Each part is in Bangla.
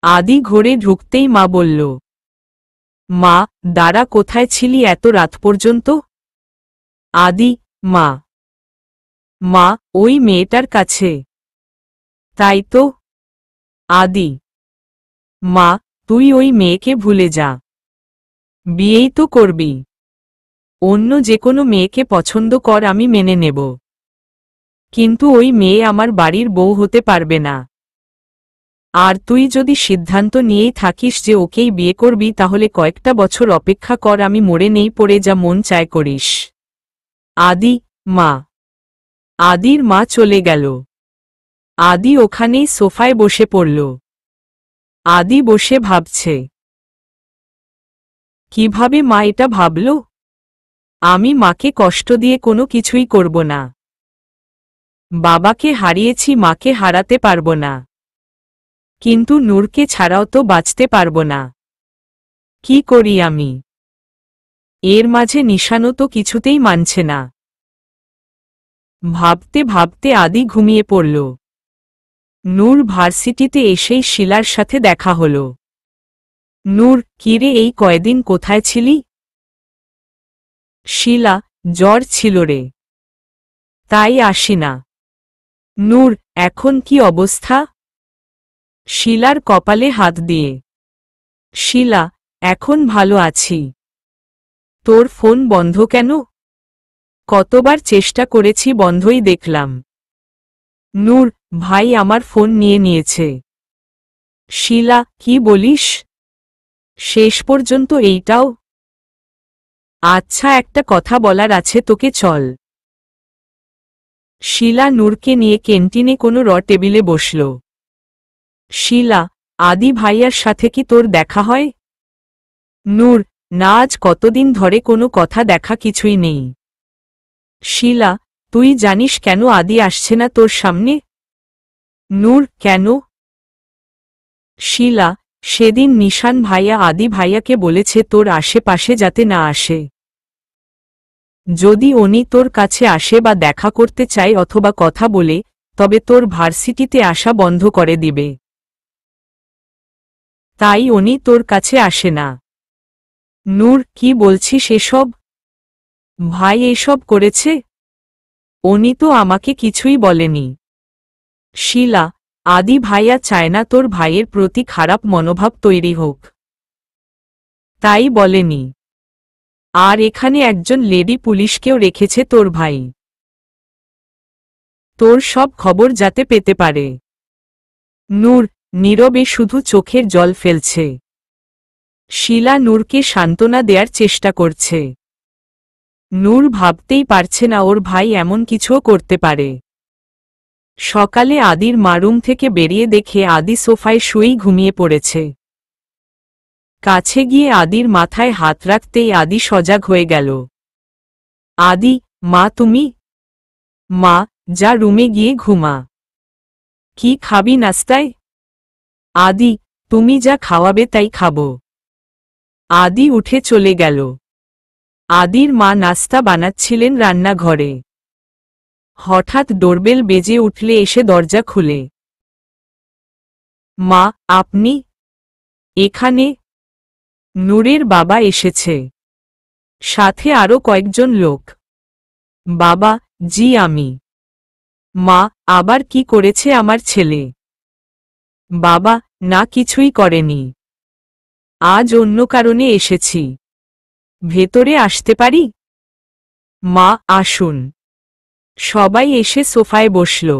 আদি ঘরে ঢুকতেই মা বলল, মা, দাঁড়া, কোথায় ছিলি এত রাত পর্যন্ত? আদি, মা। মা, ওই মেয়েটার কাছে। তাই তো। আদি, মা, তুই ওই মেয়েকে ভুলে যা। বিয়েই তো করবি। অন্য যে কোনো মেয়েকে পছন্দ কর, আমি মেনে নেব, কিন্তু ওই মেয়ে আমার বাড়ির বউ হতে পারবে না। আর তুই যদি সিদ্ধান্ত নিয়েই থাকিস যে ওকেই বিয়ে করবি, তাহলে কয়েকটা বছর অপেক্ষা কর, আমি মরে নেই পড়ে যা মন চায় করিস। আদি, মা। আদির মা চলে গেল। আদি ওখানেই সোফায় বসে পড়ল। আদি বসে ভাবছে, কিভাবে মা এটা ভাবল? আমি মাকে কষ্ট দিয়ে কোনো কিছুই করব না। বাবাকে হারিয়েছি, মাকে হারাতে পারব না, কিন্তু নূরকে ছাড়াও তো বাঁচতে পারব না। কি করি আমি? এর মাঝে নিশানও তো কিছুতেই মানছে না। ভাবতে ভাবতে আদি ঘুমিয়ে পড়ল। নূর ভার্সিটিতে এসেই শিলার সাথে দেখা হল। নূর, কিরে, এই কয়দিন কোথায় ছিলি? শিলা, জ্বর ছিল রে, তাই আসি না। নূর, এখন কি অবস্থা? শিলার কপালে হাত দিয়ে। শিলা, এখন ভালো আছি। তোর ফোন বন্ধ কেন? কতবার চেষ্টা করেছি, বন্ধই দেখলাম। নূর, ভাই আমার ফোন নিয়ে নিয়েছে। শিলা, কি বলিস? শেষ পর্যন্ত এইটাও? আচ্ছা, একটা কথা বলার আছে তোকে, চল। শিলা নূরকে নিয়ে ক্যান্টিনে কোনো টেবিলে বসল। শিলা, আদি ভাইয়ার সাথে কি তোর দেখা হয়? নূর, না, আজ কতদিন ধরে কোনো কথা দেখা কিছুই নেই। শিলা, তুই জানিস কেন আদি আসছে না তোর সামনে? নূর, কেন? শিলা, সেদিন নিশান ভাইয়া আদি ভাইয়াকে বলেছে তোর আশেপাশে যাতে না আসে। যদি উনি তোর কাছে আসে বা দেখা করতে চায় অথবা কথা বলে, তবে তোর ভার্সিটিতে আসা বন্ধ করে দিবে। তাই উনি তোর কাছে আসে না। নূর, কি বলছিস এসব? ভাই এসব করেছে? উনি তো আমাকে কিছুই বলেনি। শিলা, আদি ভাইয়া চায় না তোর ভাইয়ের প্রতি খারাপ মনোভাব তৈরি হোক, তাই বলেনি। আর এখানে একজন লেডি পুলিশকেও রেখেছে তোর ভাই, তোর সব খবর যাতে পেতে পারে। নূর নীরবে শুধু চোখের জল ফেলছে। শিলা নূরকে সান্ত্বনা দেওয়ার চেষ্টা করছে। নূর ভাবতেই পারছে না ওর ভাই এমন কিছুও করতে পারে। সকালে আদির মা রুম থেকে বেরিয়ে দেখে আদি সোফায় শুয়েই ঘুমিয়ে পড়েছে। কাছে গিয়ে আদির মাথায় হাত রাখতেই আদি সজাগ হয়ে গেল। আদি, মা তুমি? মা, যা রুমে গিয়ে ঘুমা। কি খাবি নাস্তায়? আদি, তুমি যা খাওয়াবে তাই খাবো। আদি উঠে চলে গেল। আদির মা নাস্তা বানাচ্ছিলেন রান্নাঘরে। হঠাৎ ডোরবেল বেজে উঠলে এসে দরজা খুলে। মা, আপনি এখানে? নূরের বাবা এসেছে, সাথে আরও কয়েকজন লোক। বাবা, জি আমি। মা, আবার কি করেছে আমার ছেলে? বাবা, না, কিছুই করেনি। আজ অন্য কারণে এসেছি। ভেতরে আসতে পারি? মা, আসুন। সবাই এসে সোফায় বসল।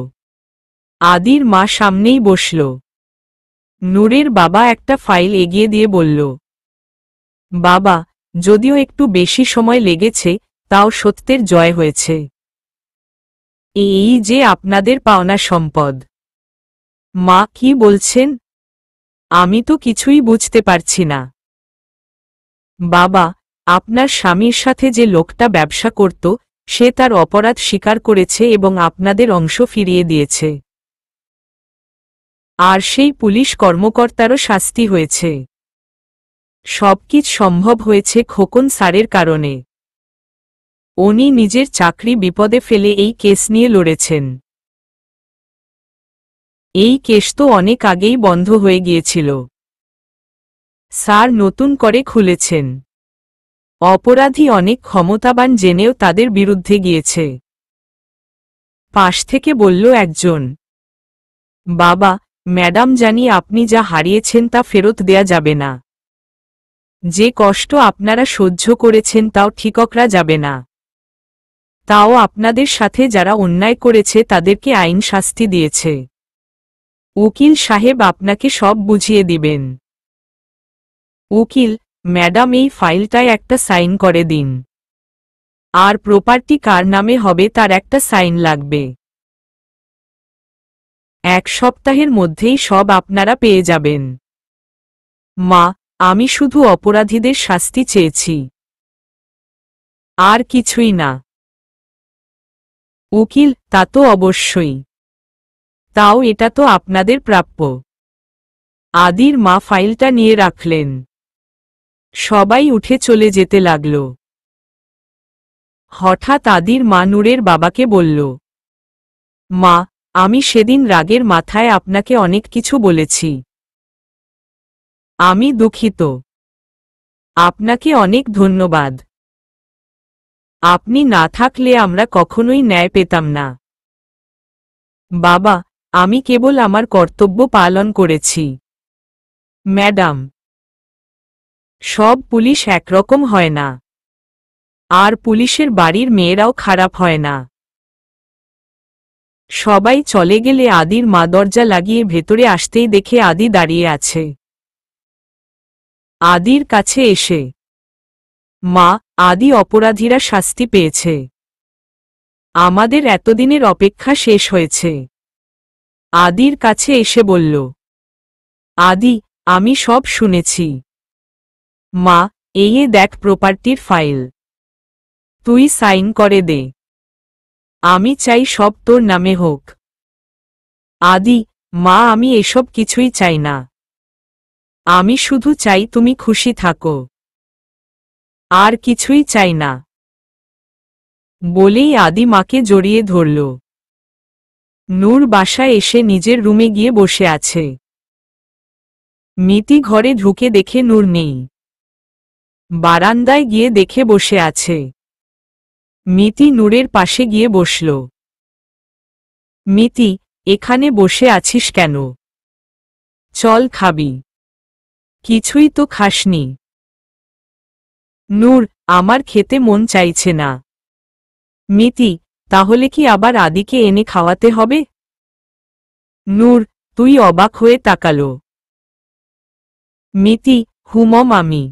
আদির মা সামনেই বসল। নূরের বাবা একটা ফাইল এগিয়ে দিয়ে বলল, বাবা, যদিও একটু বেশি সময় লেগেছে, তাও সত্যের জয় হয়েছে। এই যে আপনাদের পাওনা সম্পদ। মা, কি বলছেন? আমি তো কিছুই বুঝতে পারছি না। বাবা, আপনার স্বামীর সাথে যে লোকটা ব্যবসা করত, সে তার অপরাধ স্বীকার করেছে এবং আপনাদের অংশ ফিরিয়ে দিয়েছে। আর সেই পুলিশ কর্মকর্তারও শাস্তি হয়েছে। সবকিছু সম্ভব হয়েছে খোকন স্যারের কারণে। উনি নিজের চাকরি বিপদে ফেলে এই কেস নিয়ে লড়েছেন। এই কেস তো অনেক আগেই বন্ধ হয়ে গিয়েছিল। স্যার নতুন করে খুলেছেন। অপরাধী অনেক ক্ষমতাবান জেনেও তাদের বিরুদ্ধে গিয়েছে। পাশ থেকে বলল একজন, বাবা, ম্যাডাম জানি আপনি যা হারিয়েছেন তা ফেরত দেয়া যাবে না। যে কষ্ট আপনারা সহ্য করেছেন তাও ঠিককরা যাবে না। তাও আপনাদের সাথে যারা অন্যায় করেছে তাদেরকে আইন শাস্তি দিয়েছে। উকিল সাহেব আপনাকে সব বুঝিয়ে দিবেন। উকিল, ম্যাডাম এই ফাইলটায় একটা সাইন করে দিন। আর প্রপার্টি কার নামে হবে তার একটা সাইন লাগবে। 1 সপ্তাহের মধ্যেই সব আপনারা পেয়ে যাবেন। মা, আমি শুধু অপরাধীদের শাস্তি চেয়েছি, আর কিছুই না। উকিল, তা তো অবশ্যই। তাও এটা তো আপনাদের প্রাপ্য। আদির মা ফাইলটা নিয়ে রাখলেন। সবাই উঠে চলে যেতে লাগল। হঠাৎ আদির মা নূরের বাবাকে বলল, মা, আমি সেদিন রাগের মাথায় আপনাকে অনেক কিছু বলেছি। আমি দুঃখিত। আপনাকে অনেক ধন্যবাদ। আপনি না থাকলে আমরা কখনোই ন্যায় পেতাম না। বাবা, আমি কেবল আমার কর্তব্য পালন করেছি। ম্যাডাম, সব পুলিশ একরকম হয় না। আর পুলিশের বাড়ির মেয়েরাও খারাপ হয় না। সবাই চলে গেলে আদির মা দরজা লাগিয়ে ভেতরে আসতেই দেখে আদি দাঁড়িয়ে আছে। আদির কাছে এসে, মা, আদি অপরাধীরা শাস্তি পেয়েছে। আমাদের এতদিনের অপেক্ষা শেষ হয়েছে। আদির কাছে এসে বলল, আদি, আমি সব শুনেছি। মা, এই দেখ প্রপার্টির ফাইল। তুই সাইন করে দে। আমি চাই সব তোর নামে হোক। আদি, মা, আমি এসব কিছুই চাই না। আমি শুধু চাই তুমি খুশি থাকো। আর কিছুই চাই না। বলেই আদি মাকে জড়িয়ে ধরল। নূর বাসায় এসে নিজের রুমে গিয়ে বসে আছে। মিতি ঘরে ঢুকে দেখে নূর নেই। বারান্দায় গিয়ে দেখে বসে আছে। মিতি নূরের পাশে গিয়ে বসল। মিতি, এখানে বসে আছিস কেন? চল খাবি। কিছুই তো খাসনি। নূর, আমার খেতে মন চাইছে না। মিতি, তাহলে কি আবার আদিকে এনে খাওয়াতে হবে? নূর, তুই অবাক হয়ে তাকালো। মিতি, হুমম আমি।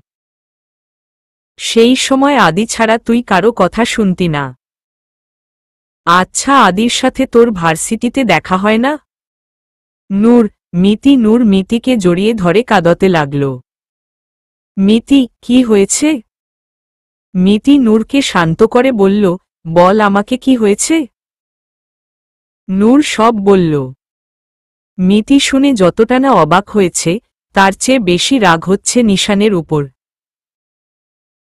সেই সময় আদি ছাড়া তুই কারো কথা শুনতি না। আচ্ছা, আদির সাথে তোর ভার্সিটিতে দেখা হয় না? নূর মিতিকে জড়িয়ে ধরে কাঁদতে লাগল। মিতি, কি হয়েছে? মিতি নূরকে শান্ত করে বলল, বল আমাকে কি হয়েছে? নূর সব বলল। মিতি শুনে যতটা না অবাক হয়েছে, তার চেয়ে বেশি রাগ হচ্ছে নিশানের উপর।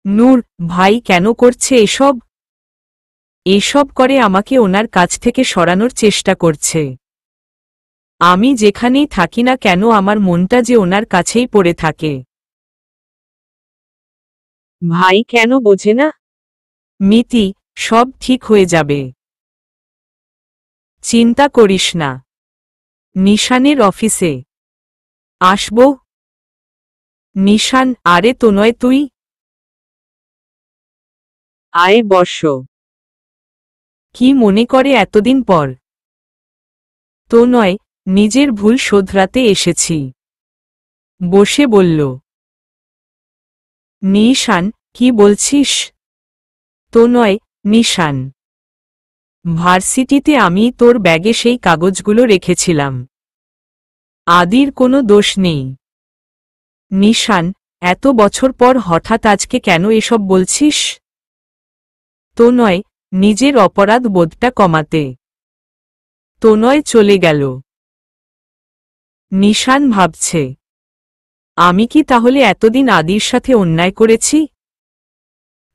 নূর, ভাই কেন করছে এসব? এসব করে আমাকে ওনার কাছ থেকে সরানোর চেষ্টা করছে। আমি যেখানেই থাকি না কেন আমার মনটা যে ওনার কাছেই পড়ে থাকে। ভাই কেন বোঝে না? মিতি, সব ঠিক হয়ে যাবে। চিন্তা করিস না। নিশানের অফিসে আসব। নিশান, আরে তনয় তুই? আয় বস। কি মনে করে এতদিন পর? তনয়, নিজের ভুল শোধরাতে এসেছি। বসে বলল। নিশান, কি বলছিস? তনয়, নিশান, ভার্সিটিতে আমি তোর ব্যাগে সেই কাগজগুলো রেখেছিলাম। আদির কোনো দোষ নেই। নিশান, এত বছর পর হঠাৎ আজকে কেন এসব বলছিস? তনয়, নিজের অপরাধ বোধটা কমাতে। তনয় চলে গেল। নিশান ভাবছে, আমি কি তাহলে এতদিন আদির সাথে অন্যায় করেছি?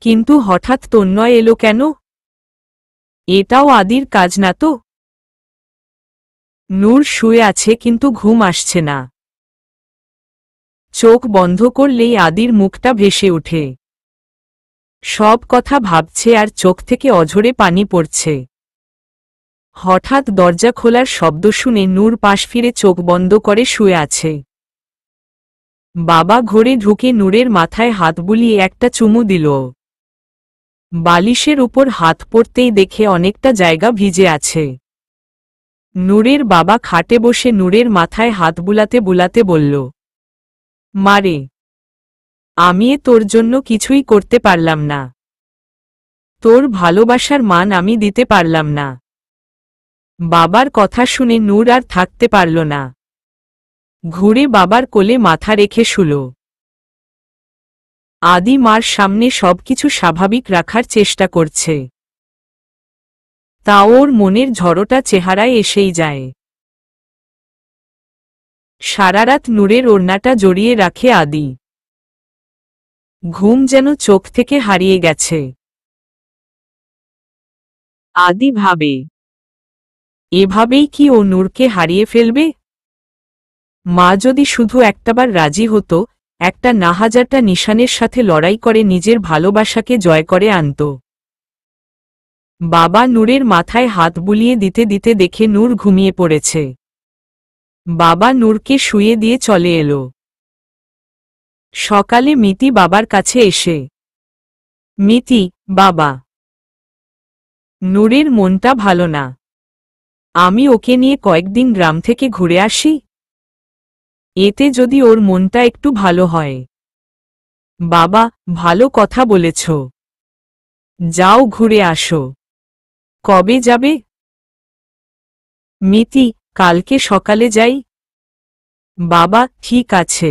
কিন্তু হঠাৎ তন্ময় এলো কেন? এটাও আদির কাজ না তো? নূর শুয়ে আছে কিন্তু ঘুম আসছে না। চোখ বন্ধ করলেই আদির মুখটা ভেসে ওঠে। সব কথা ভাবছে আর চোখ থেকে অঝরে পানি পড়ছে। হঠাৎ দরজা খোলার শব্দ শুনে নূর পাশ ফিরে চোখ বন্ধ করে শুয়ে আছে। বাবা ঘরে ঢুকে নূরের মাথায় হাত বুলিয়ে একটা চুমু দিল। বালিশের উপর হাত পড়তেই দেখে অনেকটা জায়গা ভিজে আছে। নূরের বাবা খাটে বসে নূরের মাথায় হাত বুলাতে বুলাতে বলল, মারে, আমি তোর জন্য কিছুই করতে পারলাম না। তোর ভালোবাসার মান আমি দিতে পারলাম না। বাবার কথা শুনে নূর আর থাকতে পারল না। ঘুরে বাবার কোলে মাথা রেখে শুল। আদি মার সামনে সবকিছু স্বাভাবিক রাখার চেষ্টা করছে। তা ওর মনের ঝড়টা চেহারায় এসেই যায়। সারারাত নূরের ওড়নাটা জড়িয়ে রাখে আদি। ঘুম যেন চোখ থেকে হারিয়ে গেছে। আদি ভাবে, এভাবেই কি ও নূরকে হারিয়ে ফেলবে? মা যদি শুধু একটাবার রাজি হতো, একটা না হাজারটা নিশানের সাথে লড়াই করে নিজের ভালোবাসাকে জয় করে আনত। বাবা নূরের মাথায় হাত বুলিয়ে দিতে দিতে দেখে নূর ঘুমিয়ে পড়েছে। বাবা নূরকে শুইয়ে দিয়ে চলে এলো। সকালে মিতি বাবার কাছে এসে, মিতি, বাবা, নূরের মনটা ভালো না। আমি ওকে নিয়ে কয়েকদিন গ্রাম থেকে ঘুরে আসি। এতে যদি ওর মনটা একটু ভালো হয়। বাবা, ভালো কথা বলেছ। যাও ঘুরে আসো। কবে যাবে? মিতি, কালকে সকালে যাই। বাবা, ঠিক আছে।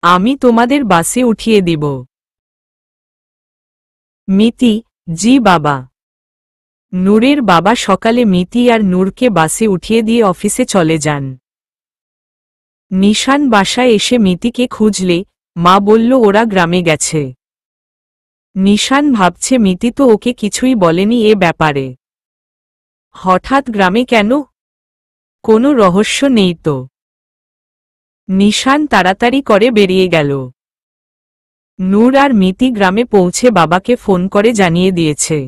আমি তোমাদের বাসে উঠিয়ে দিব। মিতি, জি বাবা। নূরের বাবা সকালে মিতি আর নূরকে বাসে উঠিয়ে দিয়ে অফিসে চলে যান। নিশান বাসায় এসে মিতিকে খুঁজলে মা বলল ওরা গ্রামে গেছে। নিশান ভাবছে মিতি তো ওকে কিছুই বলেনি এ ব্যাপারে। হঠাৎ গ্রামে কেন? কোনো রহস্য নেই তো। নিশান তাড়াতাড়ি করে বেরিয়ে গেল। নূর আর মিতি গ্রামে পৌঁছে বাবাকে ফোন করে জানিয়ে দিয়েছে।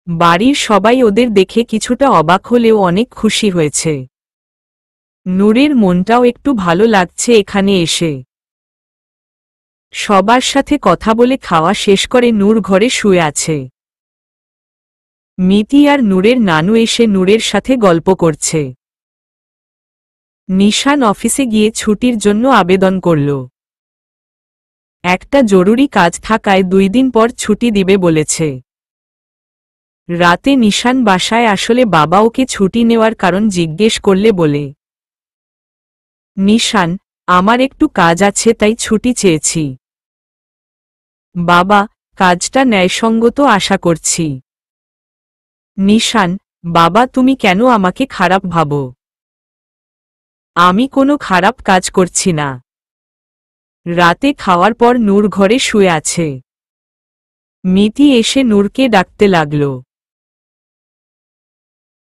বাড়ির সবাই ওদের দেখে কিছুটা অবাক হলেও অনেক খুশি হয়েছে। নূরের মনটাও একটু ভালো লাগছে এখানে এসে। সবার সাথে কথা বলে খাওয়া শেষ করে নূর ঘরে শুয়ে আছে। মিতি আর নূরের নানু এসে নূরের সাথে গল্প করছে। নিশান অফিসে গিয়ে ছুটির জন্য আবেদন করল। একটা জরুরি কাজ থাকায় 2 দিন পর ছুটি দিবে বলেছে। রাতে নিশান বাসায় আসলে বাবা ওকে ছুটি নেওয়ার কারণ জিজ্ঞেস করলে বলে, নিশান, আমার একটু কাজ আছে তাই ছুটি চেয়েছি। বাবা, কাজটা ন্যায়সঙ্গত আশা করছি। নিশান, বাবা তুমি কেন আমাকে খারাপ ভাবো? আমি কোনো খারাপ কাজ করছি না। রাতে খাওয়ার পর নূর ঘরে শুয়ে আছে। মিতি এসে নূরকে ডাকতে লাগল।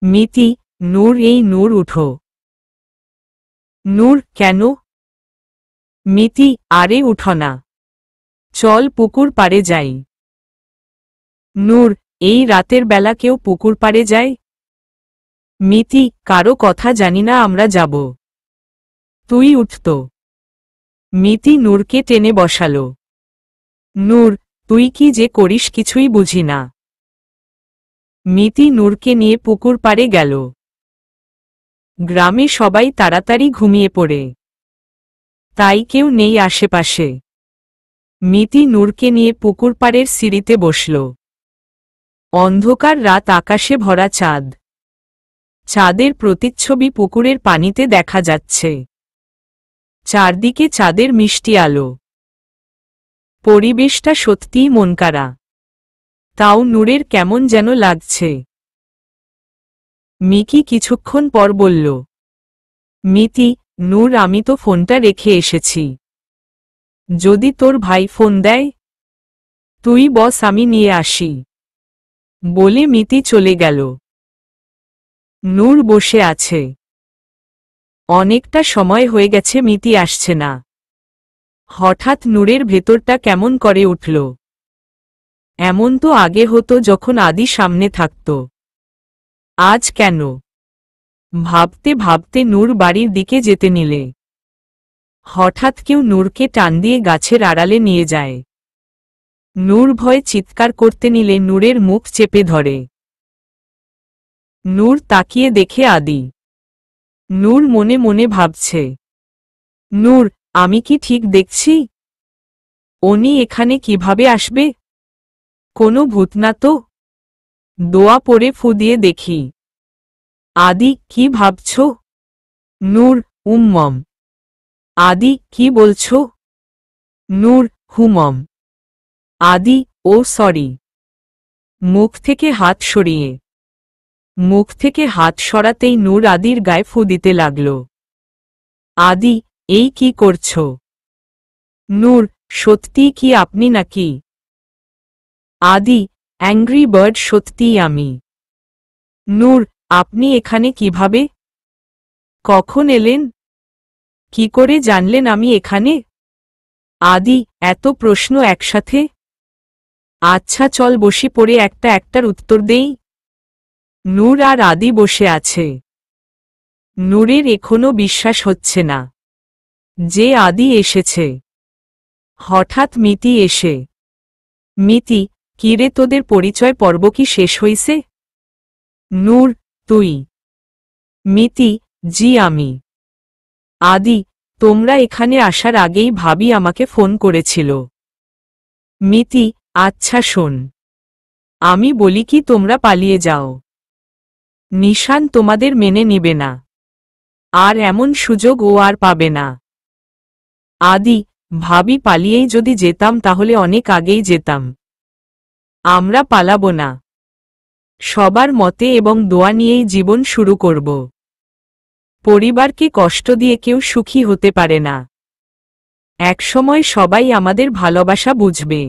মিতি, নূর, এই নূর উঠো। নূর, কেন? মিতি, আরে উঠো না। চল পুকুর পাড়ে যাই। নূর, এই রাতের বেলা কেউ পুকুর পাড়ে যায়? মিতি, কারো কথা জানি না, আমরা যাব। তুই উঠত। মিতি নূরকে টেনে বসালো। নূর, তুই কি যে করিস কিছুই বুঝি না। মিতি নূরকে নিয়ে পুকুর পাড়ে গেল। গ্রামে সবাই তাড়াতাড়ি ঘুমিয়ে পড়ে। তাই কেউ নেই আশেপাশে। মিতি নূরকে নিয়ে পুকুর পাড়ের সিঁড়িতে বসল। অন্ধকার রাত, আকাশে ভরা চাঁদ। চাঁদের প্রতিচ্ছবি পুকুরের পানিতে দেখা যাচ্ছে। চারদিকে চাঁদের মিষ্টি আলো। পরিবেশটা সত্যিই মনকাড়া। তাও নূরের কেমন যেন লাগছে। মিকি কিছুক্ষণ পর বলল, মিতি, নূর, আমি তো ফোনটা রেখে এসেছি। যদি তোর ভাই ফোন দেয়? তুই বস, আমি নিয়ে আসি। বলে মিতি চলে গেল। নূর বসে আছে। অনেকটা সময় হয়ে গেছে মিতি আসছে না। হঠাৎ নূরের ভেতরটা কেমন করে উঠল। এমন তো আগে হতো যখন আদি সামনে থাকত। আজ কেন? ভাবতে ভাবতে নূর বাড়ির দিকে যেতে নিলে হঠাৎ কেউ নূরকে টান দিয়ে গাছের আড়ালে নিয়ে যায়। নূর ভয়ে চিৎকার করতে নিলে নূরের মুখ চেপে ধরে। নূর তাকিয়ে দেখে আদি। নূর মনে মনে ভাবছে, নূর, আমি কি ঠিক দেখছি? উনি এখানে কিভাবে আসবে? কোনো ভূত না তো? দোয়া পড়ে ফু দিয়ে দেখি। আদি, কি ভাবছ? নূর, মম। আদি, কি বলছো? নূর, হুমম। আদি, ও সরি। মুখ থেকে হাত সরিয়ে। মুখ থেকে হাত সরাতেই নূর আদির গায়ে ফু দিতে লাগল। আদি, এই কি করছো? নূর, সত্যিই কি আপনি নাকি? আদি, অ্যাংরি বার্ড সত্যিই আমি। নূর, আপনি এখানে কিভাবে? কখন এলেন? কি করে জানলেন আমি এখানে? আদি, এত প্রশ্ন একসাথে? আচ্ছা চল বসি পড়ে একটার উত্তর দেই। নূর আর আদি বসে আছে। নূরের এখনো বিশ্বাস হচ্ছে না যে আদি এসেছে। হঠাৎ মিতি এসে, মিতি, কিরে তোদের পরিচয় পর্ব কি শেষ হইছে? নূর, তুই? মিতি, জি আমি। আদি, তোমরা এখানে আসার আগেই ভাবি আমাকে ফোন করেছিল। মিতি, আচ্ছা শোন, আমি বলি কি তোমরা পালিয়ে যাও। নিশান তোমাদের মেনে নিবে না, আর এমন সুযোগ ও আর পাবে না। আদি, ভাবি পালিয়েই যদি যেতাম তাহলে অনেক আগেই যেতাম। আমরা পালাবো না। সবার মতে এবং দোয়া নিয়েই জীবন শুরু করব। পরিবারকে কষ্ট দিয়ে কেউ সুখী হতে পারে না। একসময় সবাই আমাদের ভালোবাসা বুঝবে।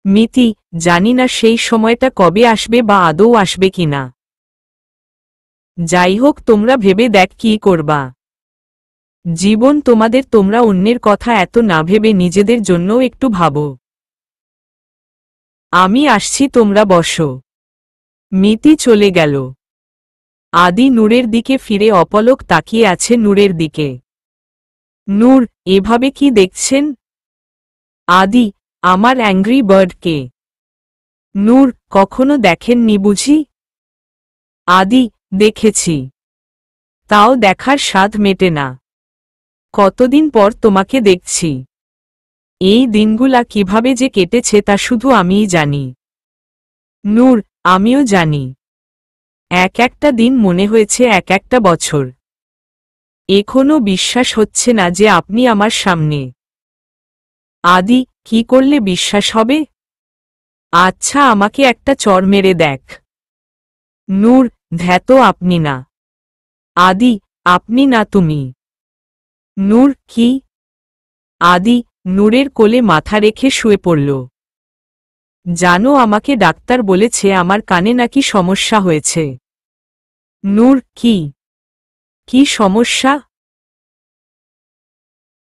মিতি, জানি না সেই সময়টা কবে আসবে বা আদৌ আসবে কিনা। যাই হোক, তোমরা ভেবে দেখ কি করবা। জীবন তোমাদের, তোমরা অন্যের কথা এত না ভেবে নিজেদের জন্যও একটু ভাবো। আমি আসছি, তোমরা বসো। মিতি চলে গেল। আদি নূরের দিকে ফিরে অপলক তাকিয়ে আছে নূরের দিকে। নূর, এভাবে কি দেখছেন? আদি, আমার অ্যাংরি বার্ডকে। নূর, কখনো দেখেননি বুঝি? আদি, দেখেছি, তাও দেখার স্বাদ মেটে না। কতদিন পর তোমাকে দেখছি। এই দিনগুলা কিভাবে যে কেটেছে তা শুধু আমিই জানি। নূর, আমিও জানি। একটা দিন মনে হয়েছে একটা বছর। এখনো বিশ্বাস হচ্ছে না যে আপনি আমার সামনে। আদি, কি করলে বিশ্বাস হবে? আচ্ছা, আমাকে একটা চড় মেরে দেখ। নূর, ধ্যাতো আপনি না। আদি, আপনি না তুমি। নূর, কি? আদি নূরের কোলে মাথা রেখে শুয়ে পড়ল। জানো, আমাকে ডাক্তার বলেছে আমার কানে নাকি সমস্যা হয়েছে। নূর, কি? কি সমস্যা?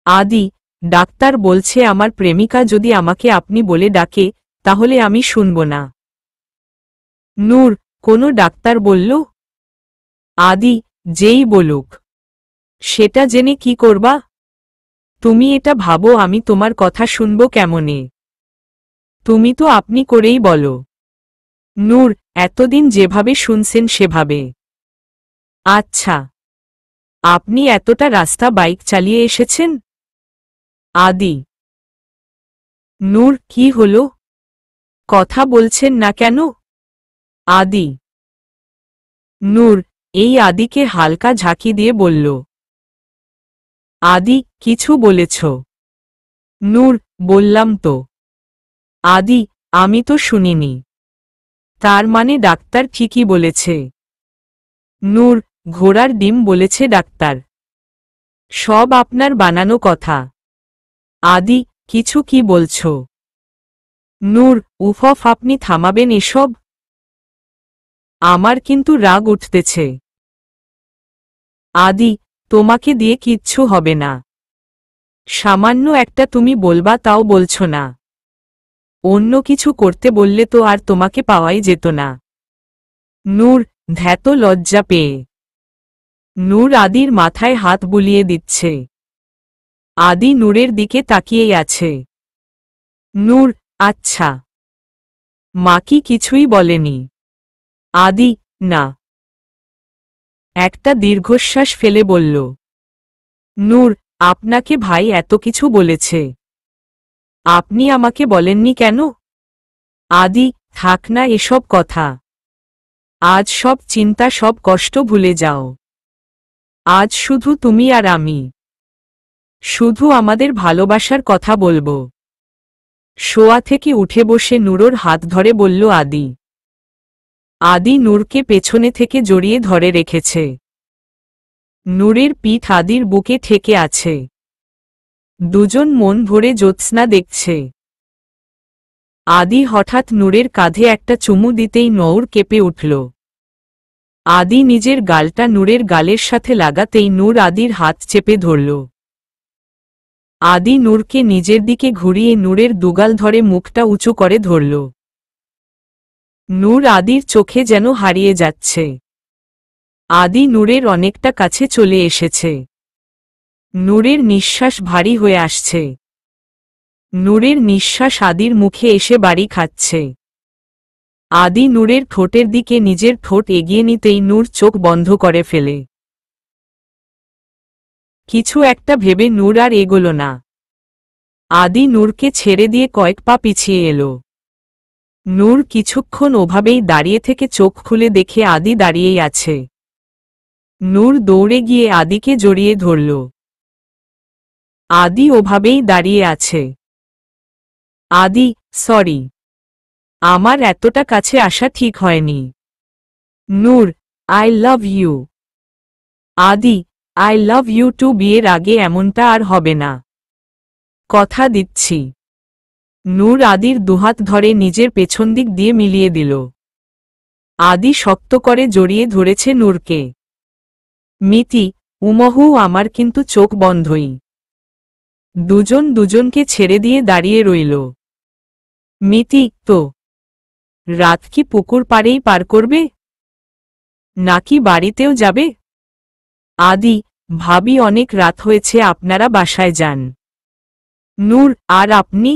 আদি, ডাক্তার বলছে আমার প্রেমিকা যদি আমাকে আপনি বলে ডাকে তাহলে আমি শুনব না। নূর, কোনো ডাক্তার বলল? আদি, যেই বলুক। সেটা জেনে কি করবা? তুমি এটা ভাবো আমি তোমার কথা শুনব কেমনে? তুমি তো আপনি করেই বলো। নূর, এতদিন যেভাবে শুনছেন সেভাবে। আচ্ছা, আপনি এতটা রাস্তা বাইক চালিয়ে এসেছেন? আদি, নূর, কি হলো? কথা বলছেন না কেন? আদি, নূর, এই আদিকে হালকা ঝাঁকি দিয়ে বলল। আদি, কিছু বলেছ? নূর, বললাম তো। আদি, আমি তো শুনিনি। তার মানে ডাক্তার ঠিকই বলেছে। নূর, ঘোড়ার ডিম বলেছে ডাক্তার। সব আপনার বানানো কথা। আদি, কিছু কি বলছো? নূর, উফফ, আপনি থামাবেন এসব? আমার কিন্তু রাগ উঠতেছে। আদি, তোমাকে দিয়ে কিচ্ছু হবে না। সামান্য একটা তুমি বলবা তাও বলছো না। অন্য কিছু করতে বললে তো আর তোমাকে পাওয়াই যেত না। নূর ধ্যাত লজ্জা পেয়ে। নূর আদির মাথায় হাত বুলিয়ে দিচ্ছে। আদি নূরের দিকে তাকিয়েই আছে। নূর আচ্ছা। মা কি কিছুই বলেনি? আদি না। একটা দীর্ঘশ্বাস ফেলে বলল। নূর আপনাকে ভাই এত কিছু বলেছে, আপনি আমাকে বলেননি কেন? আদি থাক না এসব কথা। আজ সব চিন্তা সব কষ্ট ভুলে যাও। আজ শুধু তুমি আর আমি। শুধু আমাদের ভালোবাসার কথা বলবো। শোয়া থেকে উঠে বসে নূরর হাত ধরে বলল আদি। আদি নূরকে পেছনে থেকে জড়িয়ে ধরে রেখেছে। নূরের পিঠ আদির বুকে ঠেকে আছে। দুজন মন ভরে জ্যোৎস্না দেখছে। আদি হঠাৎ নূরের কাঁধে একটা চুমু দিতেই নূর কেঁপে উঠল। আদি নিজের গালটা নূরের গালের সাথে লাগাতেই নূর আদির হাত চেপে ধরল। আদি নূরকে নিজের দিকে ঘুরিয়ে নূরের দুগাল ধরে মুখটা উঁচু করে ধরল। নূর আদির চোখে যেন হারিয়ে যাচ্ছে। আদি নূরের অনেকটা কাছে চলে এসেছে। নূরের নিঃশ্বাস ভারী হয়ে আসছে। নূরের নিঃশ্বাস আদির মুখে এসে বাড়ি খাচ্ছে। আদি নূরের ঠোঁটের দিকে নিজের ঠোঁট এগিয়ে নিতেই নূর চোখ বন্ধ করে ফেলে। কিছু একটা ভেবে নূর আর এগোল না। আদি নূরকে ছেড়ে দিয়ে কয়েক পা পিছিয়ে এলো। নূর কিছুক্ষণ ওভাবেই দাঁড়িয়ে থেকে চোখ খুলে দেখে আদি দাঁড়িয়েই আছে। নূর দৌড়ে গিয়ে আদিকে জড়িয়ে ধরল। আদি ওভাবেই দাঁড়িয়ে আছে। আদি সরি, আমার এতটা কাছে আসা ঠিক হয়নি। নূর আই লাভ ইউ। আদি আই লাভ ইউ টু। বিয়ের আগে এমনটা আর হবে না, কথা দিচ্ছি। নূর আদির দুহাত ধরে নিজের পেছন দিক দিয়ে মিলিয়ে দিল। আদি শক্ত করে জড়িয়ে ধরেছে নূরকে। মিতি উমহু আমার কিন্তু চোখ বন্ধই। দুজন দুজনকে ছেড়ে দিয়ে দাঁড়িয়ে রইল। মিতি তো রাত কি পুকুর পাড়েই পার করবে, নাকি বাড়িতেও যাবে? আদি ভাবি অনেক রাত হয়েছে, আপনারা বাসায় যান। নূর আর আপনি?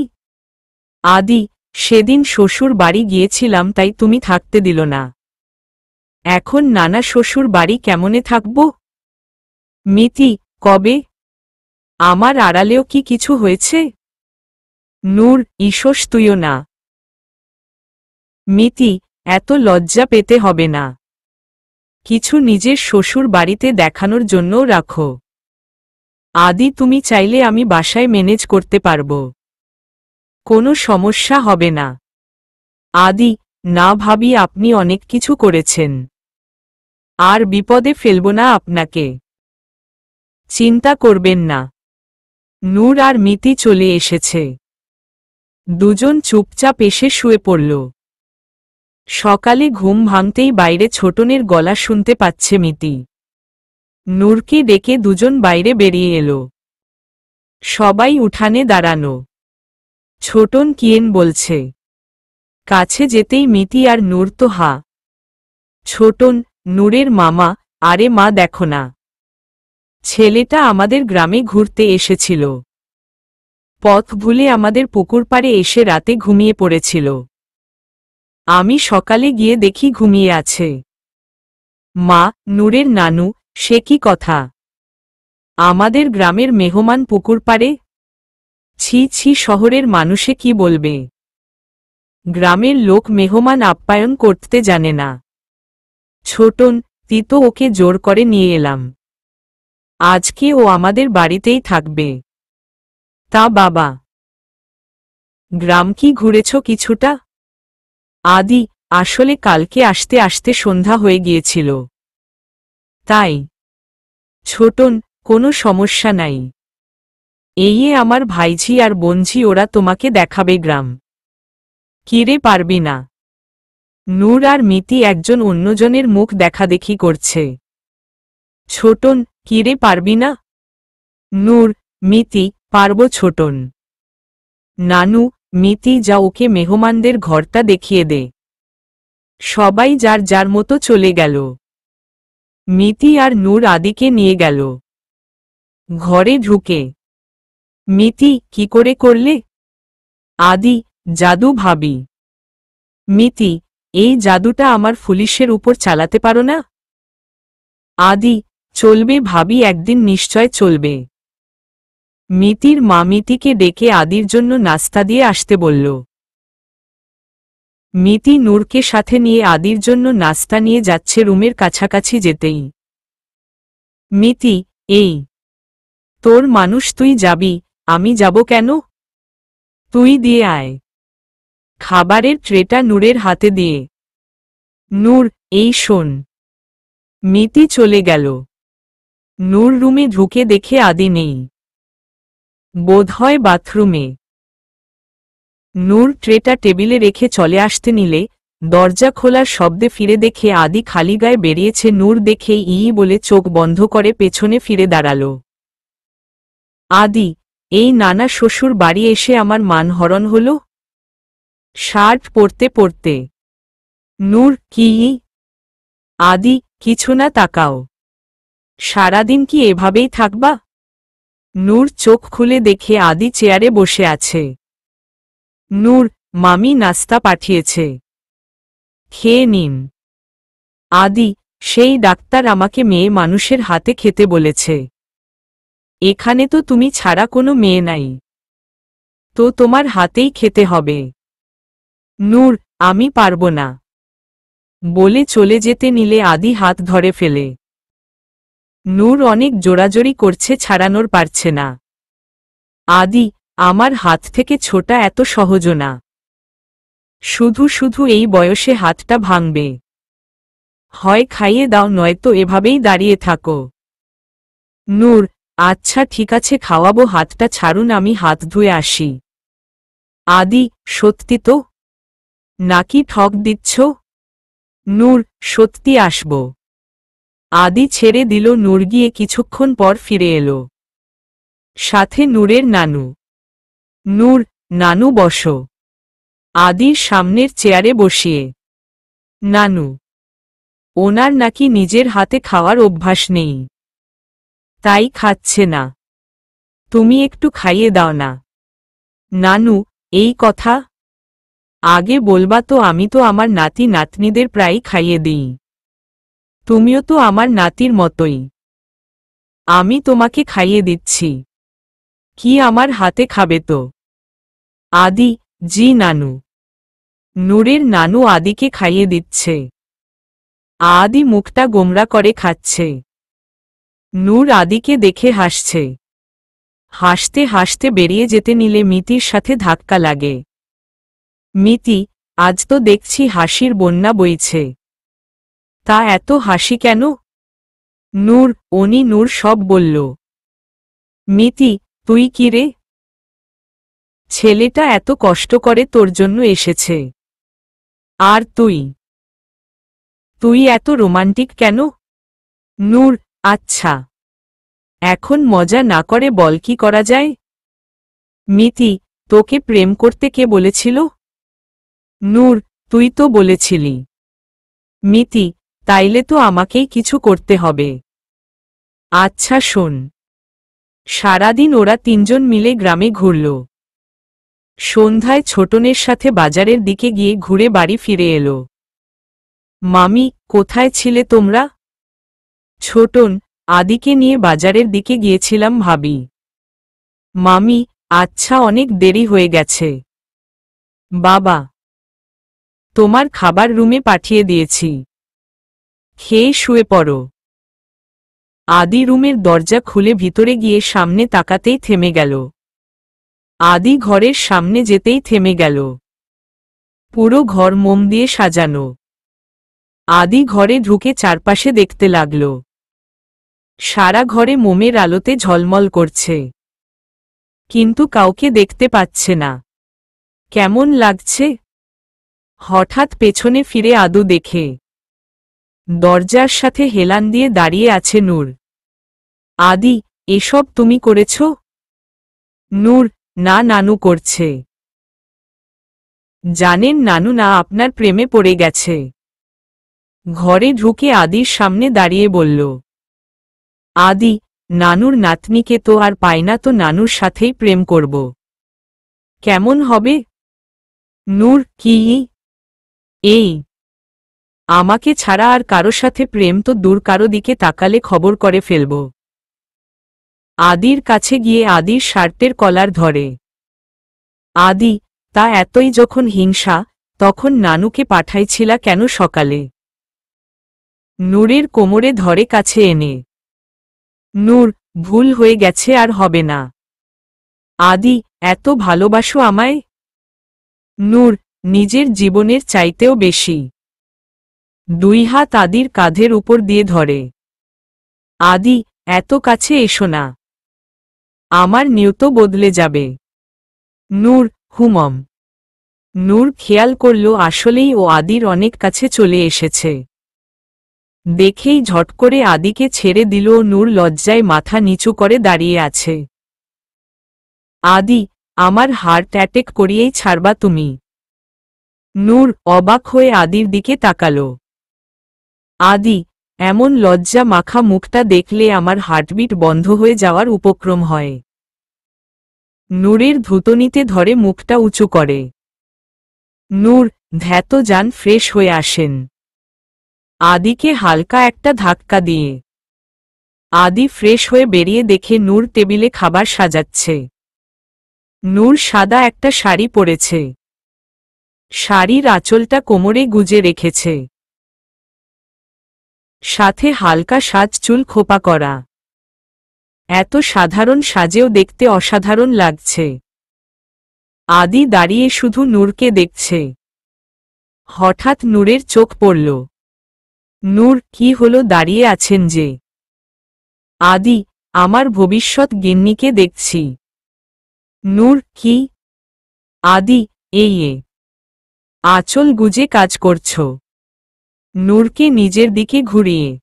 আদি সেদিন শ্বশুর বাড়ি গিয়েছিলাম তাই তুমি থাকতে দিল না। এখন নানা শ্বশুর বাড়ি কেমনে থাকব? মিতি কবে? আমার আড়ালেও কি কিছু হয়েছে? নূর ঈশোস তুইও না। মিতি এত লজ্জা পেতে হবে না। কিছু নিজের শ্বশুর বাড়িতে দেখানোর জন্যও রাখো। আদি তুমি চাইলে আমি বাসায় ম্যানেজ করতে পারব, কোনো সমস্যা হবে না। আদি না ভাবি আপনি অনেক কিছু করেছেন, আর বিপদে ফেলব না আপনাকে, চিন্তা করবেন না। নূর আর মিতি চলে এসেছে। দুজন চুপচাপ এসে শুয়ে পড়ল। সকালে ঘুম ভাঙতেই বাইরে ছোটনের গলা শুনতে পাচ্ছে মিতি। নূরকে ডেকে দুজন বাইরে বেরিয়ে এলো। সবাই উঠানে দাঁড়ানো। ছোটন কিয়েন বলছে। কাছে যেতেই মিতি আর নূর তো হা। ছোটন নূরের মামা, আরে মা দেখো না, ছেলেটা আমাদের গ্রামে ঘুরতে এসেছিল, পথ ভুলে আমাদের পুকুর পাড়ে এসে রাতে ঘুমিয়ে পড়েছিল। আমি সকালে গিয়ে দেখি ঘুমিয়ে আছে। মা নূরের নানু, সে কি কথা? আমাদের গ্রামের মেহমান পুকুর পাড়ে? ছি ছি, শহরের মানুষে কি বলবে? গ্রামের লোক মেহমান আপ্যায়ন করতে জানে না। ছোটন তুই তো ওকে জোর করে নিয়ে এলাম, আজকে ও আমাদের বাড়িতেই থাকবে। তা বাবা, গ্রাম কি ঘুরেছ কিছুটা? আদি আসলে কালকে আসতে আসতে সন্ধ্যা হয়ে গিয়েছিল, তাই। ছোটন কোনো সমস্যা নাই, এই আমার ভাইঝি আর বোনঝি, ওরা তোমাকে দেখাবে গ্রাম। কিরে পারবি না? নূর আর মিতি একজন অন্যজনের মুখ দেখাদেখি করছে। ছোটন কিরে পারবি না? নূর মিতি পারবো ছোটন। নানু, মিতি যা ওকে মেহমানদের ঘরটা দেখিয়ে দে। সবাই যার যার মতো চলে গেল। মিতি আর নূর আদিকে নিয়ে গেল ঘরে। ঢুকে মিতি, কি করে করলে? আদি, জাদু ভাবি। মিতি, এই জাদুটা আমার পুলিশের উপর চালাতে পারো না? আদি, চলবে ভাবি, একদিন নিশ্চয় চলবে। মিতির মা মিতিকে ডেকে আদির জন্য নাস্তা দিয়ে আসতে বলল। মিতি নূরকে সাথে নিয়ে আদির জন্য নাস্তা নিয়ে যাচ্ছে রুমের কাছাকাছি যেতেই। মিতি, এই তোর মানুষ, তুই যাবি, আমি যাব কেন? তুই দিয়ে আয়। খাবারের ট্রেটা নূরের হাতে দিয়ে। নূর, এই শোন। মিতি চলে গেল। নূর রুমে ঢুকে দেখে আদি নেই, বোধহয় বাথরুমে। নূর ট্রেটা টেবিলে রেখে চলে আসতে নিলে দরজা খোলার শব্দে ফিরে দেখে আদি খালি গায়ে বেরিয়েছে। নূর দেখে বলে চোখ বন্ধ করে পেছনে ফিরে দাঁড়াল। আদি, এই নানা শ্বশুর বাড়ি এসে আমার মানহরণ হল। শার্ট পরতে পরতে। নূর, কি? আদি, কিছু না, তাকাও। সারাদিন কি এভাবেই থাকবা? নূর চোখ খুলে দেখে আদি চেয়ারে বসে আছে। নূর, মামি নাস্তা পাঠিয়েছে, খেয়ে নিন। আদি, সেই ডাক্তার আমাকে মেয়ে মানুষের হাতে খেতে বলেছে। এখানে তো তুমি ছাড়া কোনো মেয়ে নাই, তো তোমার হাতেই খেতে হবে। নূর, আমি পারবো না বলে চলে যেতে নিলে আদি হাত ধরে ফেলে। নূর অনেক জোরাজোরি করছে, ছাড়ানোর পারছে না। আদি, আমার হাত থেকে ছোটা এত সহজ না। শুধু শুধু এই বয়সে হাতটা ভাঙবে। হয় খাইয়ে দাও, নয়তো এভাবেই দাঁড়িয়ে থাকো। নূর, আচ্ছা ঠিক আছে, খাওয়াবো, হাতটা ছাড়ুন, আমি হাত ধুয়ে আসি। আদি, সত্যি তো নাকি ঠক দিচ্ছ? নূর, সত্যি আসব। আদি ছেড়ে দিল। নূর গিয়ে কিছুক্ষণ পর ফিরে এলো, সাথে নূরের নানু। নূর, নানু বসো। আদির সামনের চেয়ারে বসিয়ে। নানু, ওনার নাকি নিজের হাতে খাওয়ার অভ্যাস নেই, তাই খাচ্ছে না। তুমি একটু খাইয়ে দাও না। নানু, এই কথা আগে বলবা তো, আমি তো আমার নাতি নাতনিদের প্রায় খাইয়ে দিই। তুমিও তো আমার নাতির মতোই। আমি তোমাকে খাইয়ে দিচ্ছি, কি আমার হাতে খাবে তো? আদি, জি নানু। নূরের নানু আদিকে খাইয়ে দিচ্ছে। আদি মুখটা গোমরা করে খাচ্ছে। নূর আদিকে দেখে হাসছে। হাসতে হাসতে বেরিয়ে যেতে নিলে মিতির সাথে ধাক্কা লাগে। মিতি, আজ তো দেখছি হাসির বন্যা বইছে, তা এত হাসি কেন? নূর, নূর সব বলল। মিতি, তুই কি রে? ছেলেটা এত কষ্ট করে তোর জন্য এসেছে, আর তুই তুই এত রোমান্টিক কেন? নূর, আচ্ছা এখন মজা না করে বল, কি করা যায়? মিতি, তোকে প্রেম করতে কে বলেছিল? নূর, তুই তো বলেছিলি। মিতি, তাইলে তো আমাকেই কিছু করতে হবে। আচ্ছা শোন। সারাদিন ওরা তিনজন মিলে গ্রামে ঘুরল। সন্ধ্যায় ছোটনের সাথে বাজারের দিকে গিয়ে ঘুরে বাড়ি ফিরে এলো। মামি, কোথায় ছিলে তোমরা? ছোটন, আদিকে নিয়ে বাজারের দিকে গিয়েছিলাম ভাবি। মামি, আচ্ছা অনেক দেরি হয়ে গেছে। বাবা, তোমার খাবার রুমে পাঠিয়ে দিয়েছি, খেয়ে শুয়ে পড়ো। আদি রুমের দরজা খুলে ভিতরে গিয়ে সামনে তাকাতেই থেমে গেল। আদি ঘরের সামনে যেতেই থেমে গেল। পুরো ঘর মোম দিয়ে সাজানো। আদি ঘরে ঢুকে চারপাশে দেখতে লাগল। সারা ঘরে মোমের আলোতে ঝলমল করছে, কিন্তু কাউকে দেখতে পাচ্ছে না। কেমন লাগছে? হঠাৎ পেছনে ফিরে আদু দেখে দরজার সাথে হেলান দিয়ে দাঁড়িয়ে আছে নূর। আদি, এসব তুমি করেছ? নূর, না, নানু করছে। জানেন নানু না আপনার প্রেমে পড়ে গেছে। ঘরে ঢুকে আদির সামনে দাঁড়িয়ে বলল। আদি, নানুর নাতনিকে তো আর পাই না, তো নানুর সাথেই প্রেম করব। কেমন হবে? নূর, কি? এই, আমাকে ছাড়া আর কারো সাথে প্রেম তো দূর, কারো দিকে তাকালে খবর করে ফেলব। আদির কাছে গিয়ে আদির শার্টের কলার ধরে। আদি, তা এতই যখন হিংসা, তখন নানুকে পাঠাইছিলা কেন সকালে? নূরের কোমরে ধরে কাছে এনে। নূর, ভুল হয়ে গেছে, আর হবে না। আদি, এত ভালোবাসো আমায়? নূর, নিজের জীবনের চাইতেও বেশি। দুই হাত আদির কাঁধের উপর দিয়ে ধরে। আদি, এত কাছে এসো না, আমার নিয়ত বদলে যাবে। নূর, হুমম। নূর খেয়াল করল আসলেই ও আদির অনেক কাছে চলে এসেছে। দেখেই ঝট করে আদিকে ছেড়ে দিল। নূর লজ্জায় মাথা নিচু করে দাঁড়িয়ে আছে। আদি, আমার হার্ট অ্যাটাক করিয়েই ছাড়বা তুমি? নূর অবাক হয়ে আদির দিকে তাকালো। আদি, এমন লজ্জা মাখা মুখটা দেখলে আমার হার্টবিট বন্ধ হয়ে যাওয়ার উপক্রম হয়। নূরের ধুতনিতে ধরে মুখটা উঁচু করে। নূর ধ্যাত যান, ফ্রেশ হয়ে আসেন। আদিকে হালকা একটা ধাক্কা দিয়ে আদি ফ্রেশ হয়ে বেরিয়ে দেখে নূর টেবিলে খাবার সাজাচ্ছে। নূর সাদা একটা শাড়ি পরেছে। শাড়ির আঁচলটা কোমরে গুজে রেখেছে। সাথে হালকা সাজ, চুল খোপা করা। এত সাধারণ সাজেও দেখতে অসাধারণ লাগছে। আদি দাঁড়িয়ে শুধু নূরকে দেখছে। হঠাৎ নূরের চোখ পড়ল। নূর, কি হলো, দাঁড়িয়ে আছেন যে? আদি, আমার ভবিষ্যৎ গিন্নিকে দেখছি। নূর, কি? আদি, এই আঁচল গুজে কাজ করছ। নূরকে নিজের দিকে ঘুরিয়ে।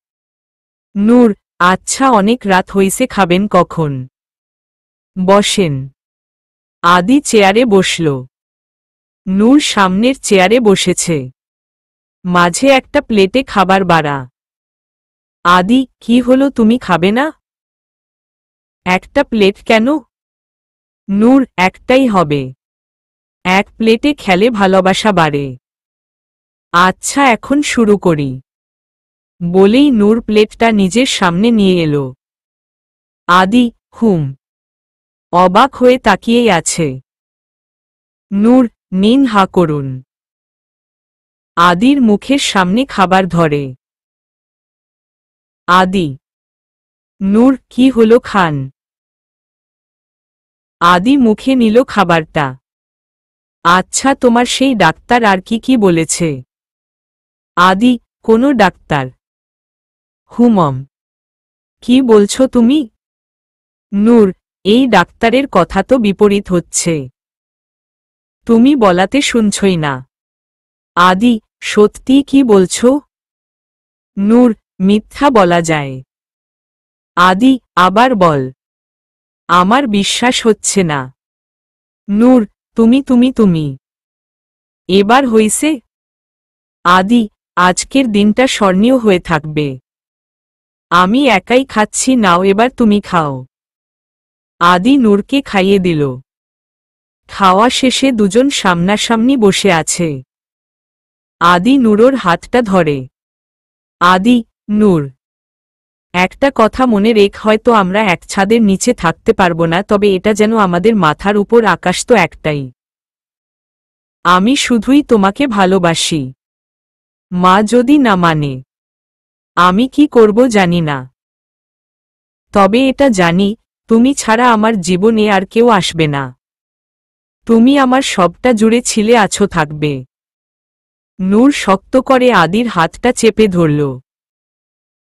নূর, আচ্ছা, অনেক রাত হইছে, খাবেন কখন? বসেন। আদি চেয়ারে বসল। নূর সামনের চেয়ারে বসেছে। মাঝে একটা প্লেটে খাবার বাড়া। আদি, কি হলো, তুমি খাবে না? একটা প্লেট কেন? নূর, একটাই হবে। এক প্লেটে খেলে ভালোবাসা বাড়ে। আচ্ছা, এখন শুরু করি। বলেই নূর প্লেটটা নিজের সামনে নিয়ে এলো। আদি অবাক হয়ে তাকিয়েই আছে। নূর, নিন, হা করুন। আদির মুখের সামনে খাবার ধরে। আদি। নূর, কি হলো, খান। আদি মুখে নিল খাবারটা। আচ্ছা, তোমার সেই ডাক্তার আর কি কি বলেছে? আদি, কোনো ডাক্তার? হুমম। কি বলছো তুমি? নূর, এই ডাক্তারের কথা তো বিপরীত হচ্ছে। তুমি বলাতে শুনছই না। আদি, সত্যি কি বলছো? নূর, মিথ্যা বলা যায়? আদি, আবার বল। আমার বিশ্বাস হচ্ছে না। নূর, তুমি। এবার হইছে? আদি, আজকের দিনটা স্মরণীয় হয়ে থাকবে। আমি একাই খাচ্ছি, নাও এবার তুমি খাও। আদি নূরকে খাইয়ে দিল। খাওয়া শেষে দুজন সামনাসামনি বসে আছে। আদি নূরর হাতটা ধরে। আদি, নূর, একটা কথা মনে রেখ, হয়তো আমরা এক ছাদের নিচে থাকতে পারবো না, তবে এটা যেন আমাদের মাথার উপর আকাশ তো একটাই। আমি শুধুই তোমাকে ভালোবাসি। মা যদি না মানে, আমি কি করব জানি না। তবে এটা জানি, তুমি ছাড়া আমার জীবনে আর কেউ আসবে না। তুমি আমার সবটা জুড়ে ছিলে আছো, থাকবে। নূর শক্ত করে আদির হাতটা চেপে ধরল।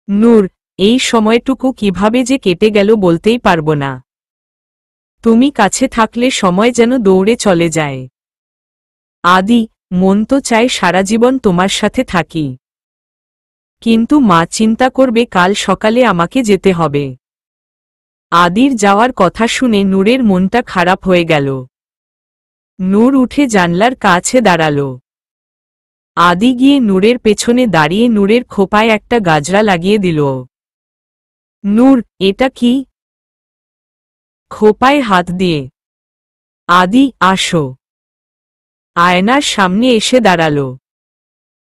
নূর, এই সময়টুকু কিভাবে যে কেটে গেল বলতেই পারব না। তুমি কাছে থাকলে সময় যেন দৌড়ে চলে যায়। আদি, মন তো চায় সারা জীবন তোমার সাথে থাকি। কিন্তু মা চিন্তা করবে, কাল সকালে আমাকে যেতে হবে। আদির যাওয়ার কথা শুনে নূরের মনটা খারাপ হয়ে গেল। নূর উঠে জানলার কাছে দাঁড়াল। আদি গিয়ে নূরের পেছনে দাঁড়িয়ে নূরের খোপায় একটা গাজরা লাগিয়ে দিল। নূর, এটা কি? খোপায় হাত দিয়ে। আদি, আসো। আয়নার সামনে এসে দাঁড়াল।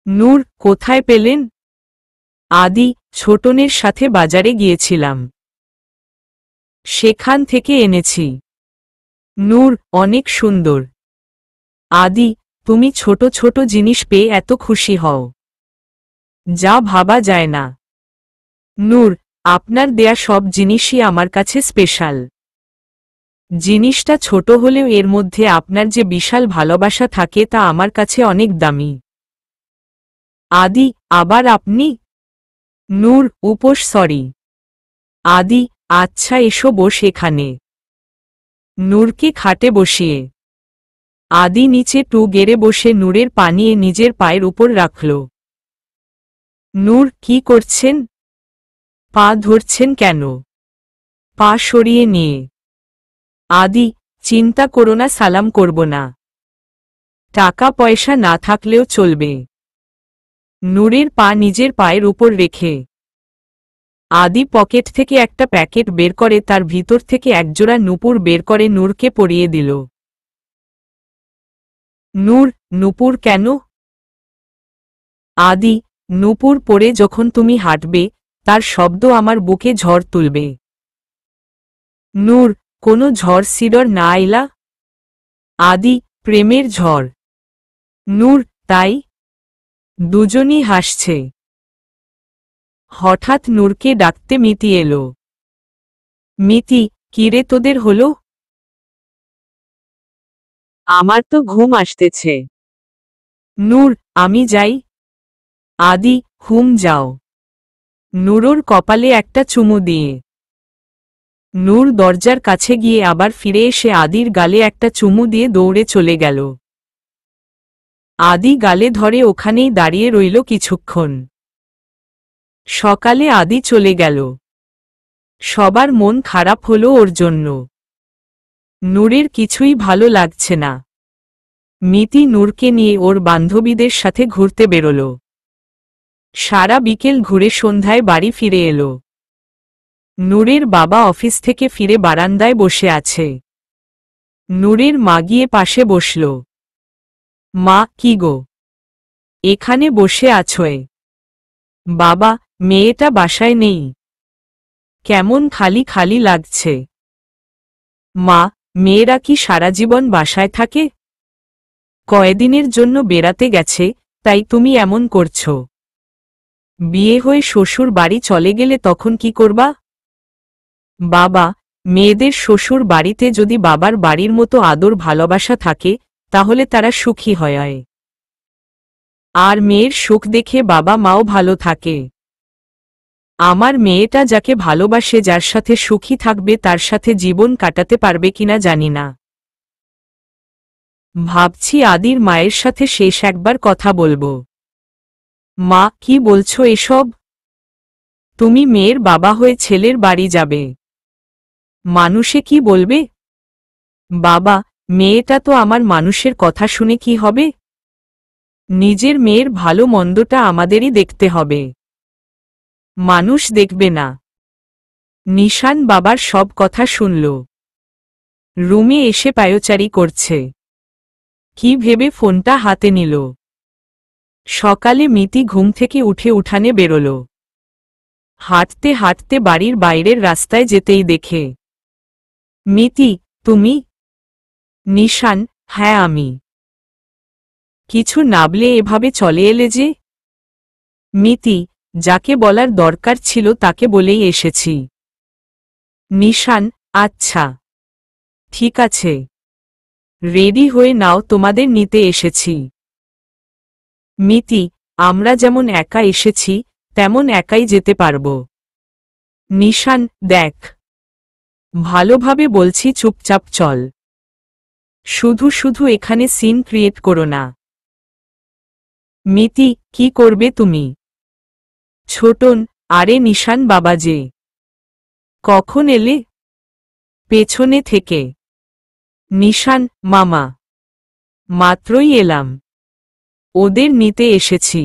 নূর, কোথায় পেলেন? আদি, ছোটনের সাথে বাজারে গিয়েছিলাম, সেখান থেকে এনেছি। নূর, অনেক সুন্দর। আদি, তুমি ছোট ছোট জিনিস পেয়ে এত খুশি হও, যা ভাবা যায় না। নূর, আপনার দেয়া সব জিনিসই আমার কাছে স্পেশাল। জিনিসটা ছোট হলেও এর মধ্যে আপনার যে বিশাল ভালোবাসা থাকে তা আমার কাছে অনেক দামি। আদি, আবার আপনি? নূর, উপোস, সরি। আদি, আচ্ছা, এসো, বস এখানে। নূরকে খাটে বসিয়ে আদি নিচে টু গেড়ে বসে নূরের পা নিয়ে নিজের পায়ের উপর রাখল। নূর, কি করছেন? পা ধরছেন কেন? পা সরিয়ে নিয়ে। আদি, চিন্তা করো না, সালাম করব না। টাকা পয়সা না থাকলেও চলবে। নূরের পা নিজের পায়ের উপর রেখে আদি পকেট থেকে একটা প্যাকেট বের করে তার ভিতর থেকে একজোড়া নূপুর বের করে নূরকে পরিয়ে দিল। নূর, নূপুর কেন? আদি, নূপুর পরে যখন তুমি হাঁটবে তার শব্দ আমার বুকে ঝড় তুলবে। নূর, কোনো ঝড় সিডর না আইলা? আদি, প্রেমের ঝড়। নূর, তাই? দুজনই হাসছে। হঠাৎ নূরকে ডাকতে মিতি এলো। মিতি, কিরে, তোদের হলো? আমার তো ঘুম আসতেছে। নূর, আমি যাই। আদি, হুম, যাও। নূরর কপালে একটা চুমু দিয়ে নূর দরজার কাছে গিয়ে আবার ফিরে এসে আদির গালে একটা চুমু দিয়ে দৌড়ে চলে গেল। আদি গালে ধরে ওখানেই দাঁড়িয়ে রইল কিছুক্ষণ। সকালে আদি চলে গেল। সবার মন খারাপ হলো ওর জন্য। নূরের কিছুই ভালো লাগছে না। মিতি নূরকে নিয়ে ওর বান্ধবীদের সাথে ঘুরতে বেরোল। সারা বিকেল ঘুরে সন্ধ্যায় বাড়ি ফিরে এলো। নূরের বাবা অফিস থেকে ফিরে বারান্দায় বসে আছে। নূরের মা গিয়ে পাশে বসল। মা, কি গো, এখানে বসে আছোয়? বাবা, মেয়েটা বাসায় নেই, কেমন খালি খালি লাগছে। মা, মেয়েরা কি সারা জীবন বাসায় থাকে? কয়েকদিনের জন্য বেড়াতে গেছে, তাই তুমি এমন করছো। বিয়ে হয়ে শ্বশুর বাড়ি চলে গেলে তখন কি করবা? বাবা, মেয়েদের শ্বশুর বাড়িতে যদি বাবার বাড়ির মতো আদর ভালোবাসা থাকে তাহলে তারা সুখী হয়। আর মেয়ের সুখ দেখে বাবা মাও ভালো থাকে। আমার মেয়েটা যাকে ভালোবাসে, যার সাথে সুখী থাকবে, তার সাথে জীবন কাটাতে পারবে কিনা জানি না। ভাবছি আদির মায়ের সাথে শেষ একবার কথা বলবো। মা, কি বলছো এসব? তুমি মেয়ের বাবা হয়ে ছেলের বাড়ি যাবে, মানুষে কি বলবে? বাবা, মেয়েটা তো আমার, মানুষের কথা শুনে কি হবে? নিজের মেয়ের ভালো মন্দটা আমাদেরই দেখতে হবে, মানুষ দেখবে না। নিশান বাবার সব কথা শুনল। রুমে এসে পায়চারি করছে। কি ভেবে ফোনটা হাতে নিল। সকালে মিতি ঘুম থেকে উঠে উঠানে বেরোল। হাঁটতে হাঁটতে বাড়ির বাইরের রাস্তায় যেতেই দেখে মিতি, তুমি? নিশান, হ্যাঁ আমি। কিছু নাবলে এভাবে চলে এলে যে? মিতি, যাকে বলার দরকার ছিল তাকে বলেই এসেছি। নিশান, আচ্ছা ঠিক আছে, রেডি হয়ে নাও, তোমাদের নিতে এসেছি। মিতি, আমরা যেমন একা এসেছি তেমন একাই যেতে পারব। নিশান, দেখ, ভালোভাবে বলছি, চুপচাপ চল, শুধু শুধু এখানে সিন ক্রিয়েট করো না। মিতি, কি করবে তুমি? ছোটন, আরে নিশান বাবা যে, কখন এলে? পেছনে থেকে নিশান মামা মাত্রই এলাম ওদের নিতে এসেছি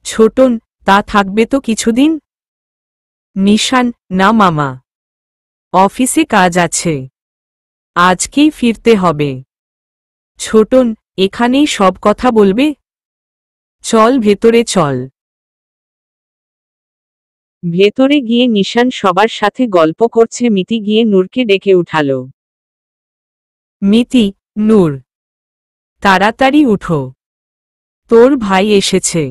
ছোটন তা থাকবে তো কিছুদিন নিশান না মামা অফিসে কাজ আছে আজকেই ফিরতে হবে ছোটন এখানেই সব কথা বলবে চল ভেতরে চল ভেতরে গিয়ে নিশান সবার সাথে গল্প করছে মিতি গিয়ে নূরকে ডেকে উঠালো মিতি নূর তাড়াতাড়ি উঠো তোর ভাই এসেছে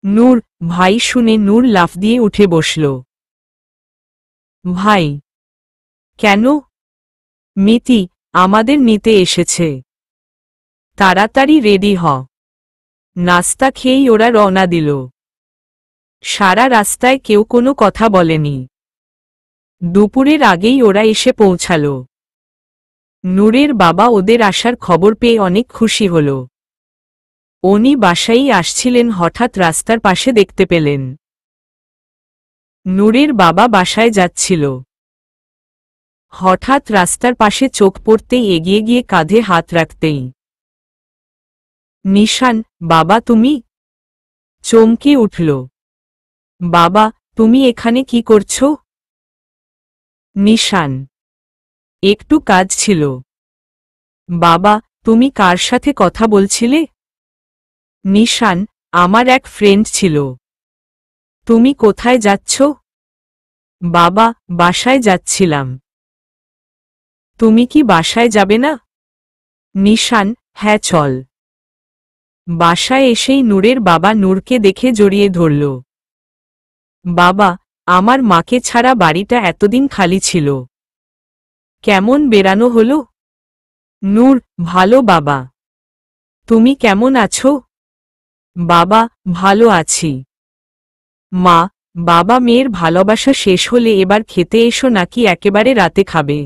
নূর ভাই শুনে নূর লাফ দিয়ে উঠে বসল ভাই কেন মিতি আমাদের নিতে এসেছে তাড়াতাড়ি রেডি হ নাস্তা খেয়েই ওরা রওনা দিল সারা রাস্তায় কেউ কোনো কথা বলেনি দুপুরের আগেই ওরা এসে পৌঁছাল নূরের বাবা ওদের আসার খবর পেয়ে অনেক খুশি হল উনি বাসায় আসছিলেন হঠাৎ রাস্তার পাশে দেখতে পেলেন নূরের বাবা বাসায় যাচ্ছিল হঠাৎ রাস্তার পাশে চোখ পড়তেই এগিয়ে গিয়ে কাঁধে হাত রাখতেই নিশান বাবা তুমি চমকে উঠল বাবা তুমি এখানে কি করছো নিশান একটু কাজ ছিল বাবা তুমি কার সাথে কথা বলছিলে নিশান আমার এক ফ্রেন্ড ছিল তুমি কোথায় যাচ্ছ বাবা বাসায় যাচ্ছিলাম তুমি কি বাসায় যাবে না নিশান হ্যাঁ চল বাসায় এসেই নূরের বাবা নূরকে দেখে জড়িয়ে ধরল বাবা আমার মাকে ছাড়া বাড়িটা এতদিন খালি ছিল কেমন বেড়ানো হলো নূর ভালো বাবা তুমি কেমন আছো বাবা ভালো আছি মা বাবা মেয়ের ভালোবাসা শেষ হলে এবার খেতে এসো নাকি একেবারে রাতে খাবে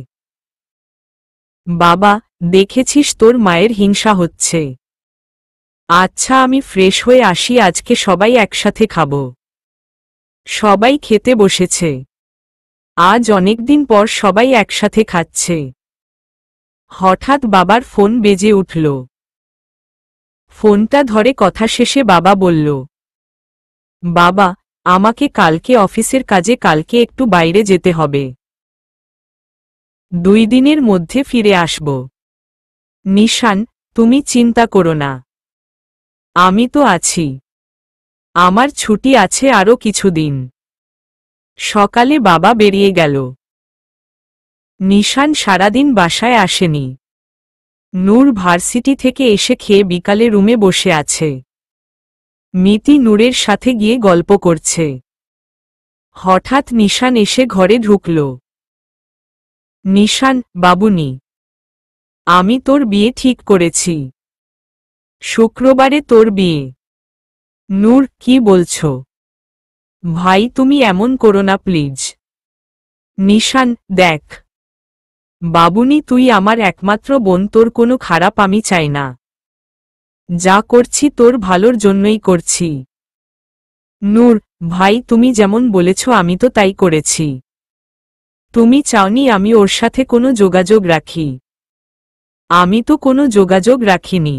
বাবা দেখেছিস তোর মায়ের হিংসা হচ্ছে আচ্ছা আমি ফ্রেশ হয়ে আসি আজকে সবাই একসাথে খাব সবাই খেতে বসেছে আজ অনেকদিন পর সবাই একসাথে খাচ্ছে হঠাৎ বাবার ফোন বেজে উঠল ফোনটা ধরে কথা শেষে বাবা বলল বাবা আমাকে কালকে অফিসের কাজে কালকে একটু বাইরে যেতে হবে 2 দিনের মধ্যে ফিরে আসব নিশান তুমি চিন্তা করো না আমি তো আছি আমার ছুটি আছে আরও কিছুদিন সকালে বাবা বেরিয়ে গেল নিশান সারাদিন বাসায় আসেনি নূর ভার্সিটি থেকে এসে খেয়ে বিকালে রুমে বসে আছে মিতি নূরের সাথে গিয়ে গল্প করছে হঠাৎ নিশান এসে ঘরে ঢুকল নিশান বাবুনি আমি তোর বিয়ে ঠিক করেছি শুক্রবারে তোর বিয়ে নূর কি বলছো ভাই তুমি এমন করো না প্লিজ নিশান দেখ বাবুনি তুই আমার একমাত্র বোন তোর কোনো খারাপ আমি চাই না যা করছি তোর ভালোর জন্যই করছি নূর ভাই তুমি যেমন বলেছ আমি তো তাই করেছি তুমি চাওনি আমি ওর সাথে কোনো যোগাযোগ রাখি আমি তো কোনো যোগাযোগ রাখিনি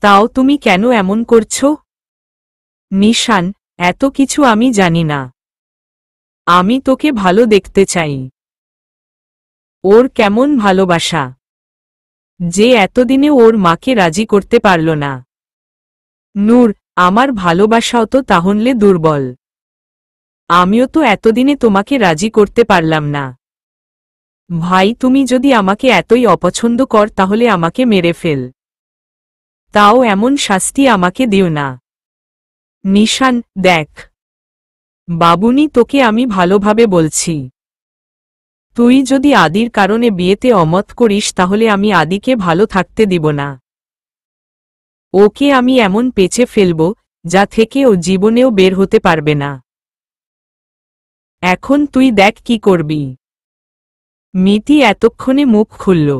তাও তুমি কেন এমন করছো নিশান এত কিছু আমি জানি না আমি তোকে ভালো দেখতে চাই ওর কেমন ভালোবাসা যে এতদিনে ওর মাকে রাজি করতে পারল না নূর আমার ভালোবাসাও তো তাহলে দুর্বল আমিও তো এতদিনে তোমাকে রাজি করতে পারলাম না ভাই তুমি যদি আমাকে এতই অপছন্দ কর তাহলে আমাকে মেরে ফেল তাও এমন শাস্তি আমাকে দিও না নিশান দেখ বাবুনি তোকে আমি ভালোভাবে বলছি তুই যদি আদির কারণে বিয়েতে অমত করিস তাহলে আমি আদিকে ভালো থাকতে দিব না ওকে আমি এমন পেঁচে ফেলব যা থেকে ও জীবনেও বের হতে পারবে না এখন তুই দেখ কি করবি মিতি এতক্ষণে মুখ খুলল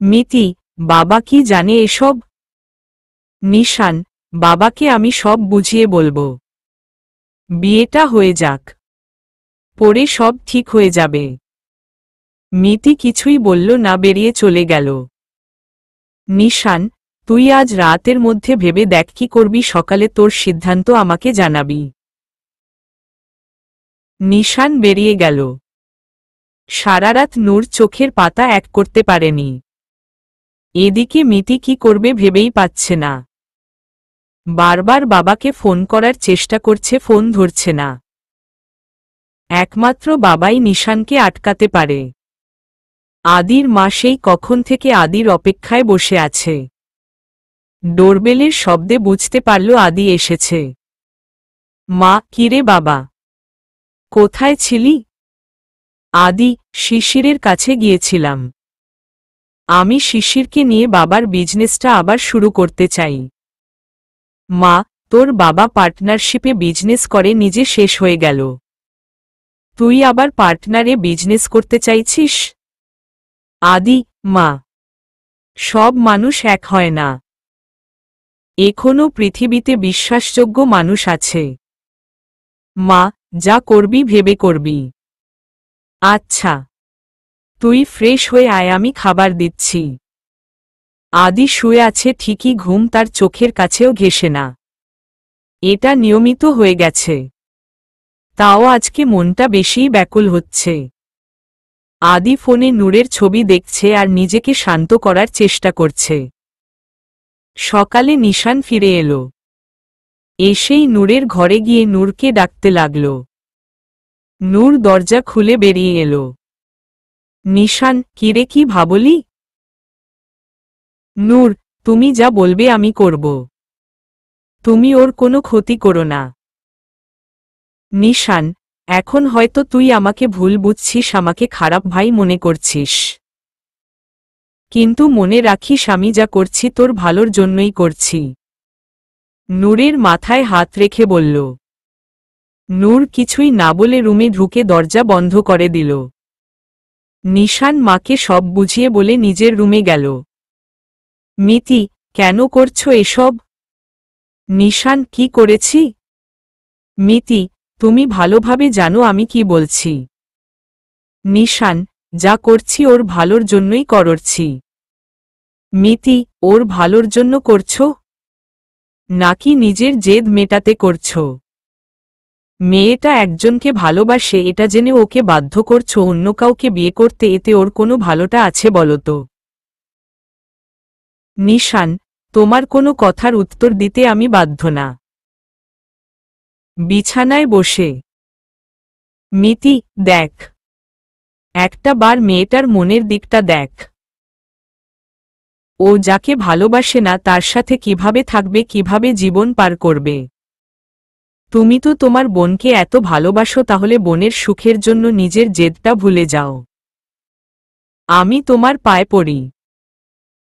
মিতি বাবা কি জানে এসব নিশান বাবাকে আমি সব বুঝিয়ে বলবো বিয়েটা হয়ে যাক পরে সব ঠিক হয়ে যাবে মিতি কিছুই বলল না, বেরিয়ে চলে গেল। নিশান, তুই আজ রাতের মধ্যে ভেবে দেখ কি করবি, সকালে তোর সিদ্ধান্ত আমাকে জানাবি। নিশান বেরিয়ে গেল। সারারাত নূর চোখের পাতা এক করতে পারেনি। এদিকে মিতি কি করবে ভেবেই পাচ্ছে না। বারবার বাবাকে ফোন করার চেষ্টা করছে, ফোন ধরছে না। একমাত্র বাবাই নিশানকে আটকাতে পারে। আদির মা সেই কখন থেকে আদির অপেক্ষায় বসে আছে। ডোরবেলের শব্দে বুঝতে পারল আদি এসেছে। মা, কিরে বাবা, কোথায় ছিলি? আদি, শিশিরের কাছে গিয়েছিলাম। আমি শিশিরকে নিয়ে বাবার বিজনেসটা আবার শুরু করতে চাই। মা, তোর বাবা পার্টনারশিপে বিজনেস করে নিজে শেষ হয়ে গেল, তুই আবার পার্টনারে বিজনেস করতে চাইছিস? আদি, মা, সব মানুষ এক হয় না। এখনো পৃথিবীতে বিশ্বাসযোগ্য মানুষ আছে। মা, যা করবি ভেবে করবি। আচ্ছা, তুই ফ্রেশ হয়ে আয়, আমি খাবার দিচ্ছি। আদি শুয়ে আছে ঠিকই, ঘুম তার চোখের কাছেও ঘেঁষে না। এটা নিয়মিত হয়ে গেছে। তাও আজকে মনটা বেশিই ব্যাকুল হচ্ছে। আদি ফোনে নূরের ছবি দেখছে আর নিজেকে শান্ত করার চেষ্টা করছে। সকালে নিশান ফিরে এলো। এসেই নূরের ঘরে গিয়ে নূরকে ডাকতে লাগল। নূর দরজা খুলে বেরিয়ে এলো। নিশান, কিরে, কি ভাবলি? নূর, তুমি যা বলবে আমি করব। তুমি ওর কোনো ক্ষতি করো না। নিশান, এখন হয়তো তুই আমাকে ভুল বুঝছিস, আমাকে খারাপ ভাই মনে করছিস। কিন্তু মনে রাখিস, আমি যা করছি তোর ভালোর জন্যই করছি। নূরের মাথায় হাত রেখে বলল। নূর কিছুই না বলে রুমে ঢুকে দরজা বন্ধ করে দিল। নিশান মাকে সব বুঝিয়ে বলে নিজের রুমে গেল। মিতি, কেন করছো এসব? নিশান, কি করেছি? মিতি, তুমি ভালোভাবে জানো আমি কি বলছি। নিশান, যা করছি ওর ভালোর জন্যই করছি। মিতি, ওর ভালোর জন্য করছো নাকি নিজের জেদ মেটাতে করছো? মেয়েটা একজনকে ভালোবাসে এটা জেনে ওকে বাধ্য করছো অন্য কাউকে বিয়ে করতে, এতে ওর কোনো ভালোটা আছে বলো তো? নিশান, তোমার কোনো কথার উত্তর দিতে আমি বাধ্য না। বিছানায় বসে। মিতি, দেখ, একটা বার মেয়েটার মনের দিকটা দেখ। ও যাকে ভালোবাসে না তার সাথে কিভাবে থাকবে, কিভাবে জীবন পার করবে? তুমি তো তোমার বোনকে এত ভালোবাসো, তাহলে বোনের সুখের জন্য নিজের জেদটা ভুলে যাও। আমি তোমার পায়ে পড়ি।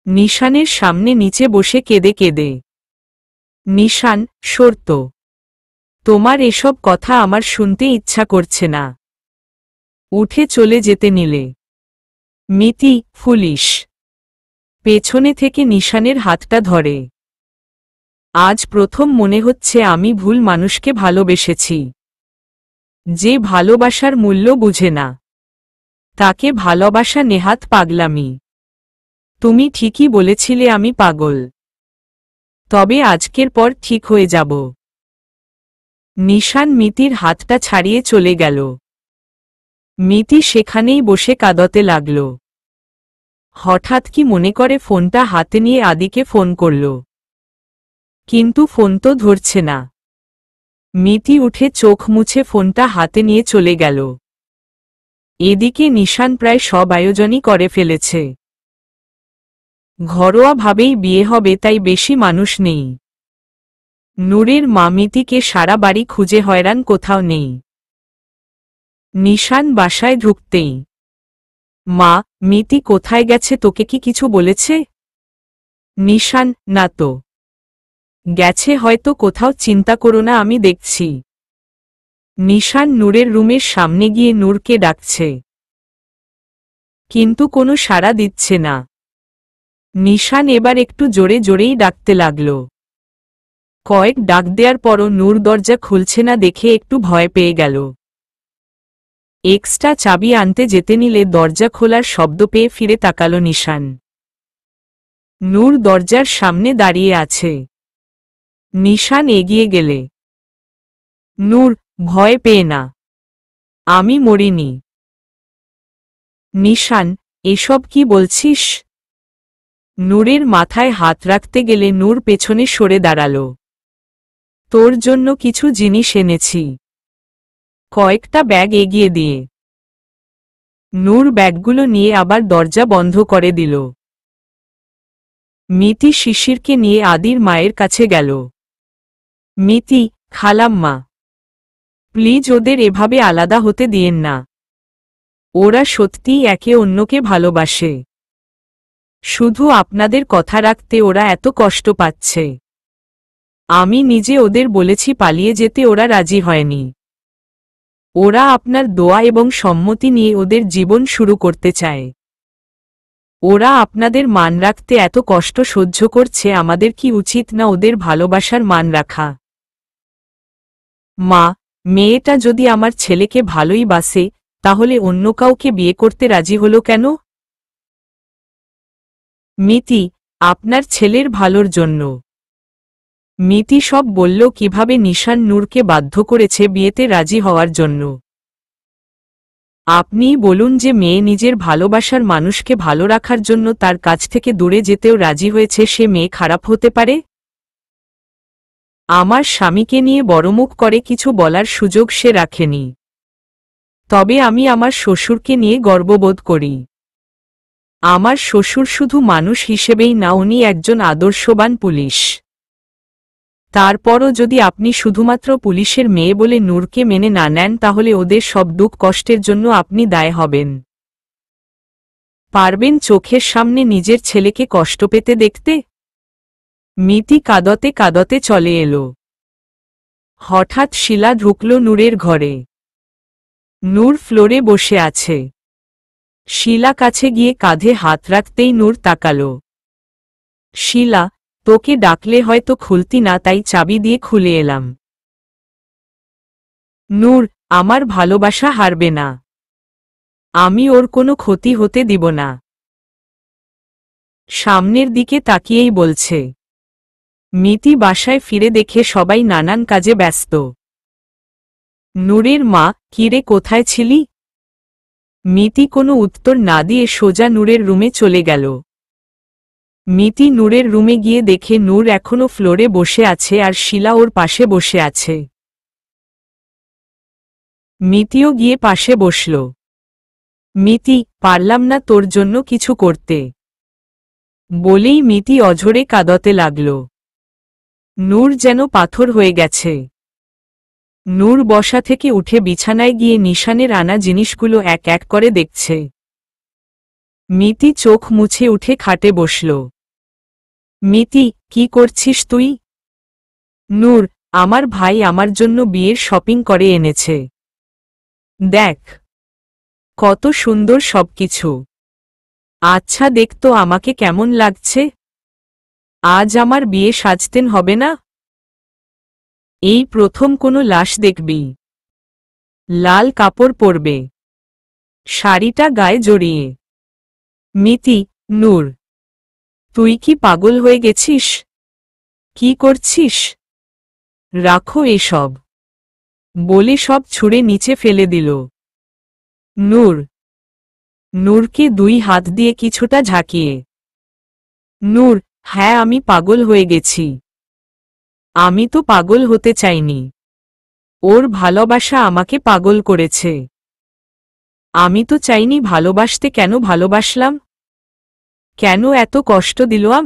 নিশানের সামনে নিচে বসে কেঁদে কেঁদে। নিশান, সরত, তোমার এসব কথা আমার শুনতে ইচ্ছা করছে না। উঠে চলে যেতে নিলে। মিতি, ফুলিশ। পেছনে থেকে নিশানের হাতটা ধরে। আজ প্রথম মনে হচ্ছে আমি ভুল মানুষকে ভালোবেসেছি। যে ভালোবাসার মূল্য বুঝে না তাকে ভালোবাসা নেহাত পাগলামি। তুমি ঠিকই বলেছিলে আমি পাগল। তবে আজকের পর ঠিক হয়ে যাব। নিশান মিতির হাতটা ছাড়িয়ে চলে গেল। মিতি সেখানেই বসে কাঁদতে লাগল। হঠাৎ কি মনে করে ফোনটা হাতে নিয়ে আদিকে ফোন করল, কিন্তু ফোন তো ধরছে না। মিতি উঠে চোখ মুছে ফোনটা হাতে নিয়ে চলে গেল। এদিকে নিশান প্রায় সব আয়োজনই করে ফেলেছে। ঘরোয়াভাবেই বিয়ে হবে, তাই বেশি মানুষ নেই। নূরের মা মিতিকে সারা বাড়ি খুঁজে হয়রান, কোথাও নেই। নিশান বাসায় ঢুকতেই, মা, মিতি কোথায় গেছে, তোকে কি কিছু বলেছে? নিশান, না তো। গেছে হয়তো কোথাও, চিন্তা করো না, আমি দেখছি। নিশান নূরের রুমের সামনে গিয়ে নূরকে ডাকছে, কিন্তু কোনো সাড়া দিচ্ছে না। নিশান এবার একটু জোরে জোরেই ডাকতে লাগল। কয়েক ডাক দেওয়ার পরও নূর দরজা খুলছে না দেখে একটু ভয় পেয়ে গেল। এক্সট্রা চাবি আনতে যেতে নিলে দরজা খোলার শব্দ পেয়ে ফিরে তাকালো নিশান। নূর দরজার সামনে দাঁড়িয়ে আছে। নিশান এগিয়ে গেলে, নূর, ভয় পেয়ে না, আমি মরিনি। নিশান, এসব কি বলছিস? নূরের মাথায় হাত রাখতে গেলে নূর পেছনে সরে দাঁড়াল। তোর জন্য কিছু জিনিস এনেছি। কয়েকটা ব্যাগ এগিয়ে দিয়ে নূর ব্যাগগুলো নিয়ে আবার দরজা বন্ধ করে দিল। মিতি শিশিরকে নিয়ে আদির মায়ের কাছে গেল। মিতি, খালাম্মা, প্লিজ ওদের এভাবে আলাদা হতে দিয়েন না। ওরা সত্যিই একে অন্যকে ভালোবাসে। শুধু আপনাদের কথা রাখতে ওরা এত কষ্ট পাচ্ছে। আমি নিজে ওদের বলেছি পালিয়ে যেতে, ওরা রাজি হয়নি। ওরা আপনার দোয়া এবং সম্মতি নিয়ে ওদের জীবন শুরু করতে চায়। ওরা আপনাদের মান রাখতে এত কষ্ট সহ্য করছে, আমাদের কি উচিত না ওদের ভালোবাসার মান রাখা? মা, মেয়েটা যদি আমার ছেলেকে ভালোই বাসে, তাহলে অন্য কাউকে বিয়ে করতে রাজি হলো কেন? মিতি, আপনার ছেলের ভালোর জন্য। মিতি সব বলল কিভাবে নিশান নূরকে বাধ্য করেছে বিয়েতে রাজি হওয়ার জন্য। আপনিই বলুন যে মেয়ে নিজের ভালোবাসার মানুষকে ভালো রাখার জন্য তার কাছ থেকে দূরে যেতেও রাজি হয়েছে, সে মেয়ে খারাপ হতে পারে? আমার স্বামীকে নিয়ে বড়মুখ করে কিছু বলার সুযোগ সে রাখেনি। তবে আমি আমার শ্বশুরকে নিয়ে গর্ববোধ করি। আমার শ্বশুর শুধু মানুষ হিসেবেই না, উনি একজন আদর্শবান পুলিশ। তারপরও যদি আপনি শুধুমাত্র পুলিশের মেয়ে বলে নূরকে মেনে না নেন, তাহলে ওদের সব দুঃখ কষ্টের জন্য আপনি দায় হবেন। পারবেন চোখের সামনে নিজের ছেলেকে কষ্ট পেতে দেখতে? মিতি কাঁদতে কাঁদতে চলে এলো। হঠাৎ শিলা ঢুকল নূরের ঘরে। নূর ফ্লোরে বসে আছে। শিলা কাছে গিয়ে কাঁধে হাত রাখতেই নূর তাকাল। শিলা, তোকে ডাকলে হয়তো খুলতি না, তাই চাবি দিয়ে খুলে এলাম। নূর, আমার ভালোবাসা হারবে না। আমি ওর কোনো ক্ষতি হতে দিব না। সামনের দিকে তাকিয়েই বলছে। মিতি বাসায় ফিরে দেখে সবাই নানান কাজে ব্যস্ত। নূরের মা, কিরে কোথায় ছিলি? মিতি কোনো উত্তর না দিয়ে সোজা নূরের রুমে চলে গেল। মিতি নূরের রুমে গিয়ে দেখে নূর এখনো ফ্লোরে বসে আছে আর শিলা ওর পাশে বসে আছে। মিতিও গিয়ে পাশে বসল। মিতি, পারলাম না তোর জন্য কিছু করতে, বলেই মিতি অঝরে কাঁদতে লাগল। নূর যেন পাথর হয়ে গেছে। নূর বসা থেকে উঠে বিছানায় গিয়ে নিশানের আনা জিনিসগুলো এক এক করে দেখছে। মিতি চোখ মুছে উঠে খাটে বসল। মিতি, কি করছিস তুই? নূর, আমার ভাই আমার জন্য বিয়ের শপিং করে এনেছে। দেখ কত সুন্দর সবকিছু। আচ্ছা দেখতো আমাকে কেমন লাগছে? আজ আমার বিয়ে সাজতেন হবে না? এই প্রথম কোনো লাশ দেখবি। লাল কাপড় পরবে, শাড়িটা গায়ে জড়িয়ে। মিতি, নূর, তুই কি পাগল হয়ে গেছিস? কি করছিস? রাখো এসব, বলে সব ছুঁড়ে নিচে ফেলে দিল। নূর, নূরকে দুই হাত দিয়ে কিছুটা ঝাঁকিয়ে। নূর, হ্যাঁ আমি পাগল হয়ে গেছি। আমি তো পাগল হতে চাইনি, ওর ভালোবাসা আমাকে পাগল করেছে। আমি তো চাইনি ভালোবাসতে, কেন ভালোবাসলাম? কেন এত কষ্ট দিলাম?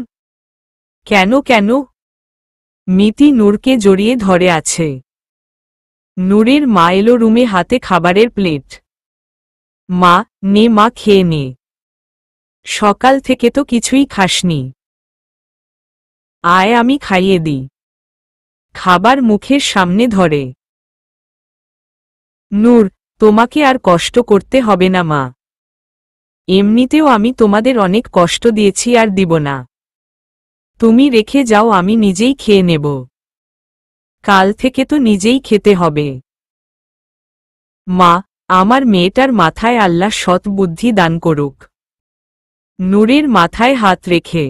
কেন কেন? মিতি নূরকে জড়িয়ে ধরে আছে। নূরের মা এলো রুমে, হাতে খাবারের প্লেট। মা, নে মা, খেয়ে নে। সকাল থেকে তো কিছুই খাসনি। আয় আমি খাইয়ে দিই। খাবার মুখের সামনে ধরে। নূর, তোমাকে আর কষ্ট করতে হবে না মা। এমনিতেও আমি তোমাদের অনেক কষ্ট দিয়েছি, আর দিব না। তুমি রেখে যাও, আমি নিজেই খেয়ে নেব। কাল থেকে তো নিজেই খেতে হবে। মা, আমার মেয়েটার মাথায় আল্লাহ সৎ বুদ্ধি দান করুক। নূরের মাথায় হাত রেখে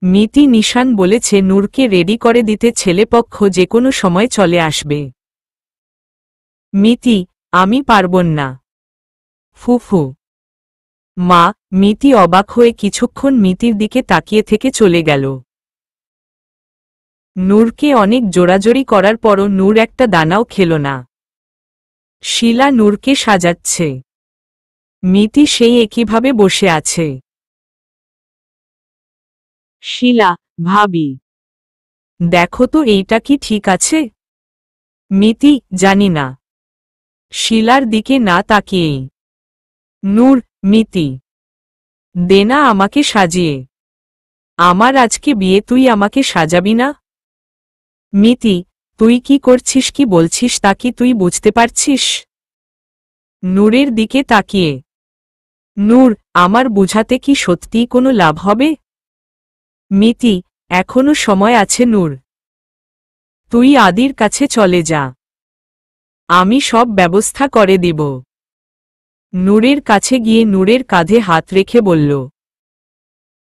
মিতি নিশান বলেছে নূরকে রেডি করে দিতে ছেলেপক্ষ যে কোনো সময় চলে আসবে। মিতি, আমি পারবো না। ফুফু। মা। মিতি অবাক হয়ে কিছুক্ষণ মিতির দিকে তাকিয়ে থেকে চলে গেল। নূরকে অনেক জোরাজোরি করার পরও নূর একটা দানাও খেল না। শিলা নূরকে সাজাচ্ছে। মিতি সেই একইভাবে বসে আছে। শিলা, ভাবি, দেখো তো এইটা কি ঠিক আছে? মিতি, জানি না। শিলার দিকে না তাকিয়েই। নূর, মিতি, দে না আমাকে সাজিয়ে। আমার আজকে বিয়ে, তুই আমাকে সাজাবি না? মিতি, তুই কি করছিস, কি বলছিস তা কি তুই বুঝতে পারছিস? নূরের দিকে তাকিয়ে। নূর, আমার বুঝাতে কি সত্যিই কোনো লাভ হবে? মিতি, এখনো সময় আছে নূর। তুই আদির কাছে চলে যা, আমি সব ব্যবস্থা করে দিব। নূরের কাছে গিয়ে নূরের কাঁধে হাত রেখে বলল,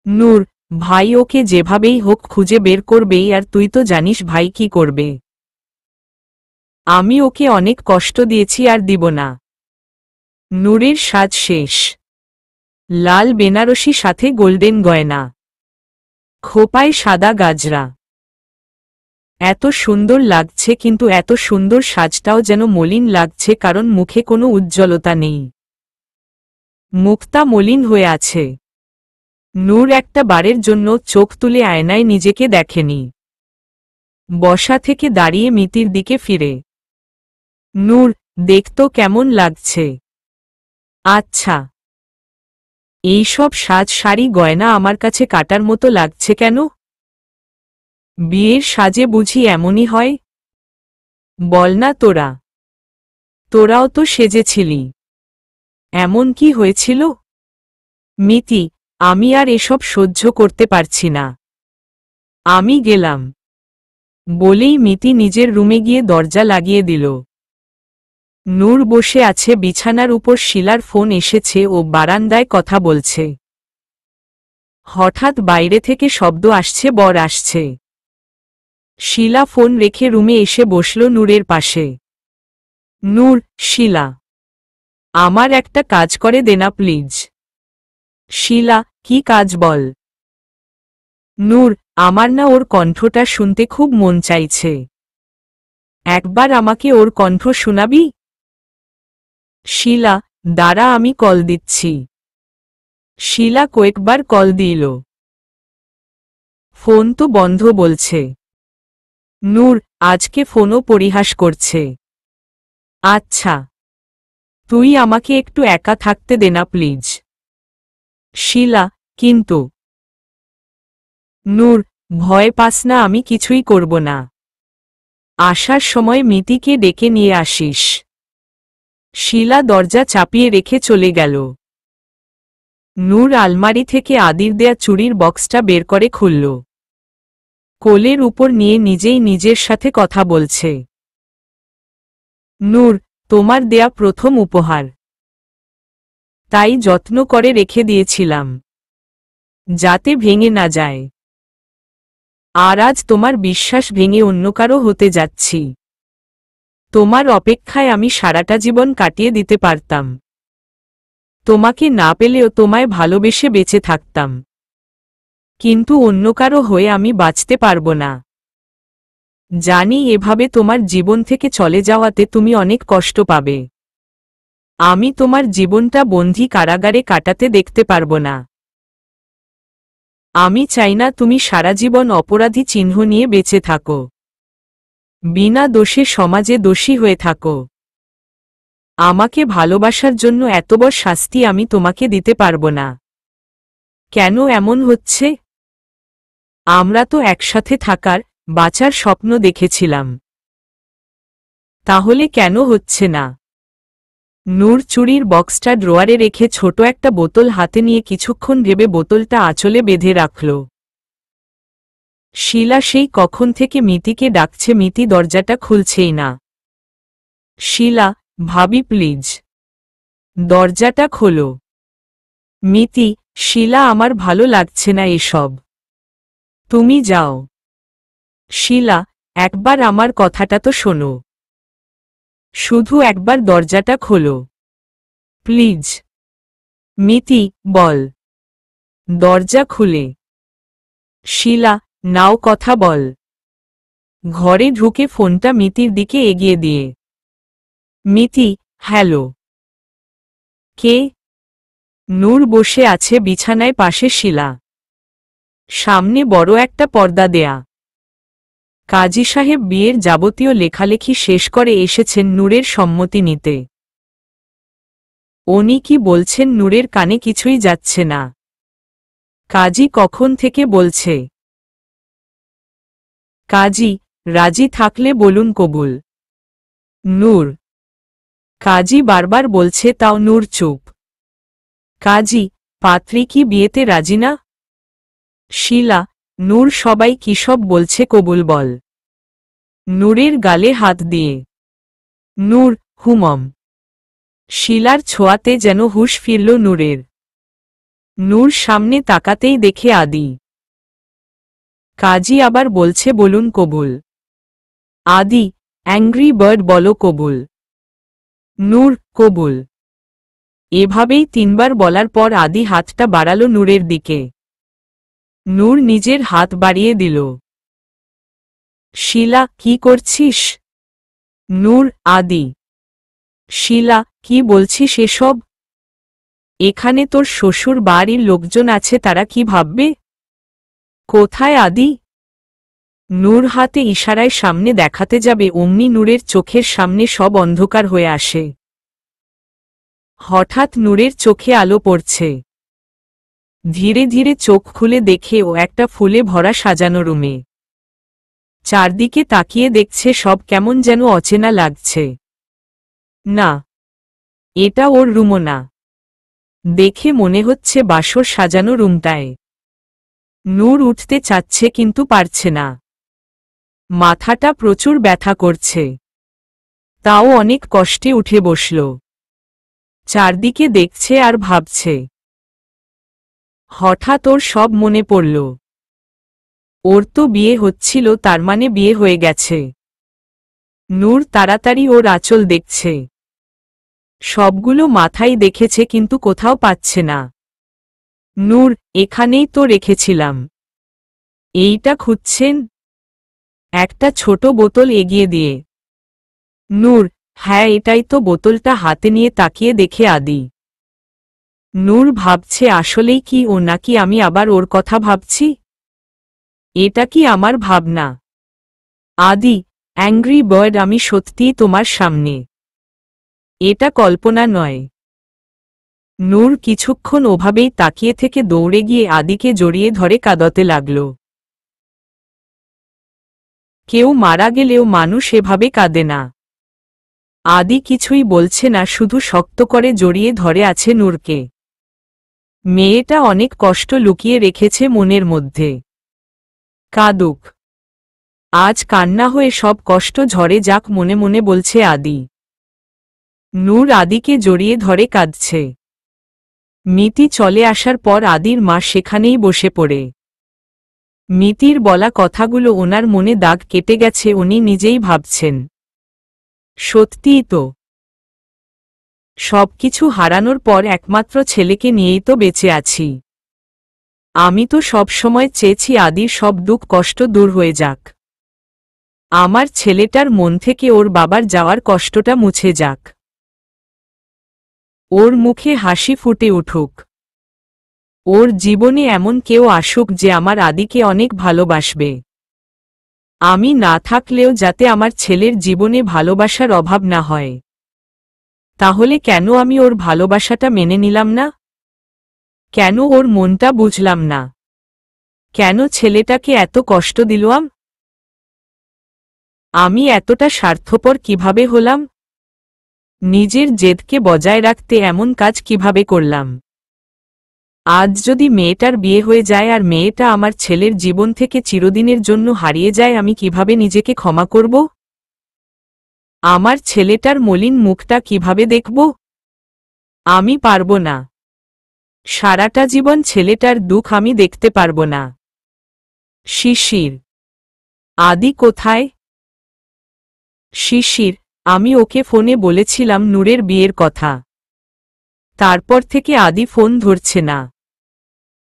নূর ভাই ওকে যেভাবেই হোক খুঁজে বের করবেই, আর তুই তো জানিস ভাই কি করবে। আমি ওকে অনেক কষ্ট দিয়েছি, আর দিব না। নূরের সাজ শেষ। লাল বেনারসি সাথে গোল্ডেন গয়না, খোপায় সাদা গাজরা। এত সুন্দর লাগছে, কিন্তু এত সুন্দর সাজটাও যেন মলিন লাগছে, কারণ মুখে কোনো উজ্জ্বলতা নেই। মুখটা মলিন হয়ে আছে। নূর একটা বারের জন্য চোখ তুলে আয়নায় নিজেকে দেখেনি। বসা থেকে দাঁড়িয়ে মিতির দিকে ফিরে। নূর, দেখতো কেমন লাগছে? আচ্ছা, এইসব সাজ শাড়ি গয়না আমার কাছে কাটার মতো লাগছে কেন? বিয়ের সাজে বুঝি এমনই হয়? বল না তোরা, তোরাও তো সেজেছিলি। এমন কি হয়েছিল? মিতি, আমি আর এসব সহ্য করতে পারছি না, আমি গেলাম। বলেই মিতি নিজের রুমে গিয়ে দরজা লাগিয়ে দিল। নূর বসে আছে বিছানার উপর। শিলার ফোন এসেছে, ও বারান্দায় কথা বলছে। হঠাৎ বাইরে থেকে শব্দ আসছে, বর আসছে। শিলা ফোন রেখে রুমে এসে বসল নূরের পাশে। নূর, শিলা, আমার একটা কাজ করে দেনা প্লিজ। শিলা, কি কাজ বল। নূর, আমার না ওর কণ্ঠটা শুনতে খুব মন চাইছে। একবার আমাকে ওর কণ্ঠ শোনাবি? শিলা, দাঁড়া আমি কল দিচ্ছি। শিলা কয়েকবার কল দিল, ফোন তো বন্ধ বলছে। নূর, আজকে ফোনও পরিহাস করছে। আচ্ছা, তুই আমাকে একটু একা থাকতে দে না প্লিজ। শিলা, কিন্তু। নূর, ভয় পাস না, আমি কিছুই করব না। আসার সময় মিতিকে ডেকে নিয়ে আসিস। শিলা দরজা চাপিয়ে রেখে চলে গেল। নূর আলমারি থেকে আদির দেয়া চুড়ির বক্সটা বের করে খুলল। কোলের উপর নিয়ে নিজেই নিজের সাথে কথা বলছে। নূর, তোমার দেয়া প্রথম উপহার, তাই যত্ন করে রেখে দিয়েছিলাম, যাতে ভেঙে না যায়। আর আজ তোমার বিশ্বাস ভেঙে অন্য কারো হতে যাচ্ছি। তোমার অপেক্ষায় আমি সারাটা জীবন কাটিয়ে দিতে পারতাম। তোমাকে না পেলেও তোমায় ভালোবেসে বেঁচে থাকতাম, কিন্তু অন্য কারো হয়ে আমি বাঁচতে পারব না। জানি এভাবে তোমার জীবন থেকে চলে যাওয়াতে তুমি অনেক কষ্ট পাবে। আমি তোমার জীবনটা বন্দি কারাগারে কাটাতে দেখতে পারব না। আমি চাই না তুমি সারা জীবন অপরাধী চিহ্ন নিয়ে বেঁচে থাকো, বিনা দোষে সমাজে দোষী হয়ে থাকো। আমাকে ভালোবাসার জন্য এত বড় শাস্তি আমি তোমাকে দিতে পারব না। কেন এমন হচ্ছে? আমরা তো একসাথে থাকার, বাঁচার স্বপ্ন দেখেছিলাম, তাহলে কেন হচ্ছে না? নূর চুড়ির বক্সটা ড্রয়ারে রেখে ছোট একটা বোতল হাতে নিয়ে কিছুক্ষণ ভেবে বোতলটা আঁচলে বেঁধে রাখল। শিলা সেই কখন থেকে মিতিকে ডাকছে, মিতি দরজাটা খুলছেই না। শিলা, ভাবি প্লিজ দরজাটা খোলো। মিতি, শিলা আমার ভালো লাগছে না এসব। তুমি যাও। শিলা, একবার আমার কথাটা তো শোনো। শুধু একবার দরজাটা খোলো প্লিজ। মিতি, বল। দরজা খুলে। শিলা, নাও কথা বল। ঘরে ঢুকে ফোনটা মিতির দিকে এগিয়ে দিয়ে। মিতি, হ্যালো। কে? নূর বসে আছে বিছানায় পাশে শিলা। সামনে বড় একটা পর্দা দেয়া। কাজী সাহেব বিয়ের যাবতীয় লেখালেখি শেষ করে এসেছেন নূরের সম্মতি নিতে। উনি কি বলছেন নূরের কানে কিছুই যাচ্ছে না। কাজী কখন থেকে বলছে। কাজী, রাজি থাকলে বলুন কবুল। নূর। কাজী বারবার বলছে তাও নূর চুপ। কাজী, পাত্রী কি বিয়েতে রাজি না? শিলা, নূর সবাই কি সব বলছে কবুল বল। নূরের গালে হাত দিয়ে। নূর, হুমম। শিলার ছোঁয়াতে যেন হুঁশ ফিরল নূরের। নূর সামনে তাকাতেই দেখে আদি। কাজী আবার বলছে বলুন কবুল। আদি, অ্যাংরি বার্ড বলো কবুল। নূর, কবুল। এভাবেই 3 বার বলার পর আদি হাতটা বাড়াল নূরের দিকে। নূর নিজের হাত বাড়িয়ে দিল। শিলা, কি করছিস? নূর, আদি। শিলা, কি বলছিস এসব? এখানে তোর শ্বশুর বাড়ির লোকজন আছে, তারা কি ভাববে? কোথায় আদি? নূর হাতে ইশারায় সামনে দেখাতে যাবে অমনি নূরের চোখের সামনে সব অন্ধকার হয়ে আসে। হঠাৎ নূরের চোখে আলো পড়ছে। ধীরে ধীরে চোখ খুলে দেখে ও একটা ফুলে ভরা সাজানো রুমে। চারদিকে তাকিয়ে দেখছে সব কেমন যেন অচেনা লাগছে। না, এটা ওর রুমও না। দেখে মনে হচ্ছে বাসর সাজানো রুমটায়। নূর উঠতে চাচ্ছে কিন্তু পারছে না। মাথাটা প্রচুর ব্যথা করছে। তাও অনেক কষ্টে উঠে বসল। চারদিকে দেখছে আর ভাবছে। হঠাৎ ওর সব মনে পড়ল। ওর তো বিয়ে হচ্ছিল, তার মানে বিয়ে হয়ে গেছে। নূর তাড়াতাড়ি ওর আঁচল দেখছে। সবগুলো মাথায় দেখেছে কিন্তু কোথাও পাচ্ছে না। নূর, এখানেই তো রেখেছিলাম। এইটা খুঁজছেন? একটা ছোট বোতল এগিয়ে দিয়ে। নূর, হ্যাঁ এটাই তো। বোতলটা হাতে নিয়ে তাকিয়ে দেখে আদি। নূর ভাবছে আসলেই কি ও, নাকি আমি আবার ওর কথা ভাবছি? এটা কি আমার ভাবনা? আদি, অ্যাংরি বার্ড, আমি সত্যিই তোমার সামনে। এটা কল্পনা নয়। নূর কিছুক্ষণ ওভাবেই তাকিয়ে থেকে দৌড়ে গিয়ে আদিকে জড়িয়ে ধরে কাঁদতে লাগল। কেউ মারা গেলেও মানুষ এভাবে কাঁদে না। আদি কিছুই বলছে না, শুধু শক্ত করে জড়িয়ে ধরে আছে নূরকে। মেয়েটা অনেক কষ্ট লুকিয়ে রেখেছে মনের মধ্যে। কাঁদুক, আজ কান্না হয়ে সব কষ্ট ঝরে যাক মনে মনে বলছে আদি। নূর আদিকে জড়িয়ে ধরে কাঁদছে। মিতি চলে আসার পর আদির মা সেখানেই বসে পড়ে। মিতির বলা কথাগুলো ওনার মনে দাগ কেটে গেছে, উনি নিজেই ভাবছেন। সত্যিই তো, সবকিছু হারানোর পর একমাত্র ছেলেকে নিয়েই তো বেঁচে আছি। আমি তো সব সময় চেয়েছি আদির সব দুঃখ কষ্ট দূর হয়ে যাক। আমার ছেলেটার মন থেকে ওর বাবার যাওয়ার কষ্টটা মুছে যাক। ওর মুখে হাসি ফুটে উঠুক। ওর জীবনে এমন কেউ আসুক যে আমার আদিকে অনেক ভালোবাসবে। আমি না থাকলেও যাতে আমার ছেলের জীবনে ভালোবাসার অভাব না হয়। তাহলে কেন আমি ওর ভালোবাসাটা মেনে নিলাম না? কেন ওর মনটা বুঝলাম না? কেন ছেলেটাকে এত কষ্ট দিলাম? আমি এতটা স্বার্থপর কিভাবে হলাম? নিজের জেদকে বজায় রাখতে এমন কাজ কিভাবে করলাম? আজ যদি মেয়েটার বিয়ে হয়ে যায় আর মেয়েটা আমার ছেলের জীবন থেকে চিরদিনের জন্য হারিয়ে যায়, আমি কিভাবে নিজেকে ক্ষমা করব? আমার ছেলেটার মলিন মুখটা কিভাবে দেখব? আমি পারব না। সারাটা জীবন ছেলেটার দুঃখ আমি দেখতে পারব না। শিশির, আদি কোথায়? শিশির, আমি ওকে ফোনে বলেছিলাম নূরের বিয়ের কথা। তারপর থেকে আদি ফোন ধরছে না।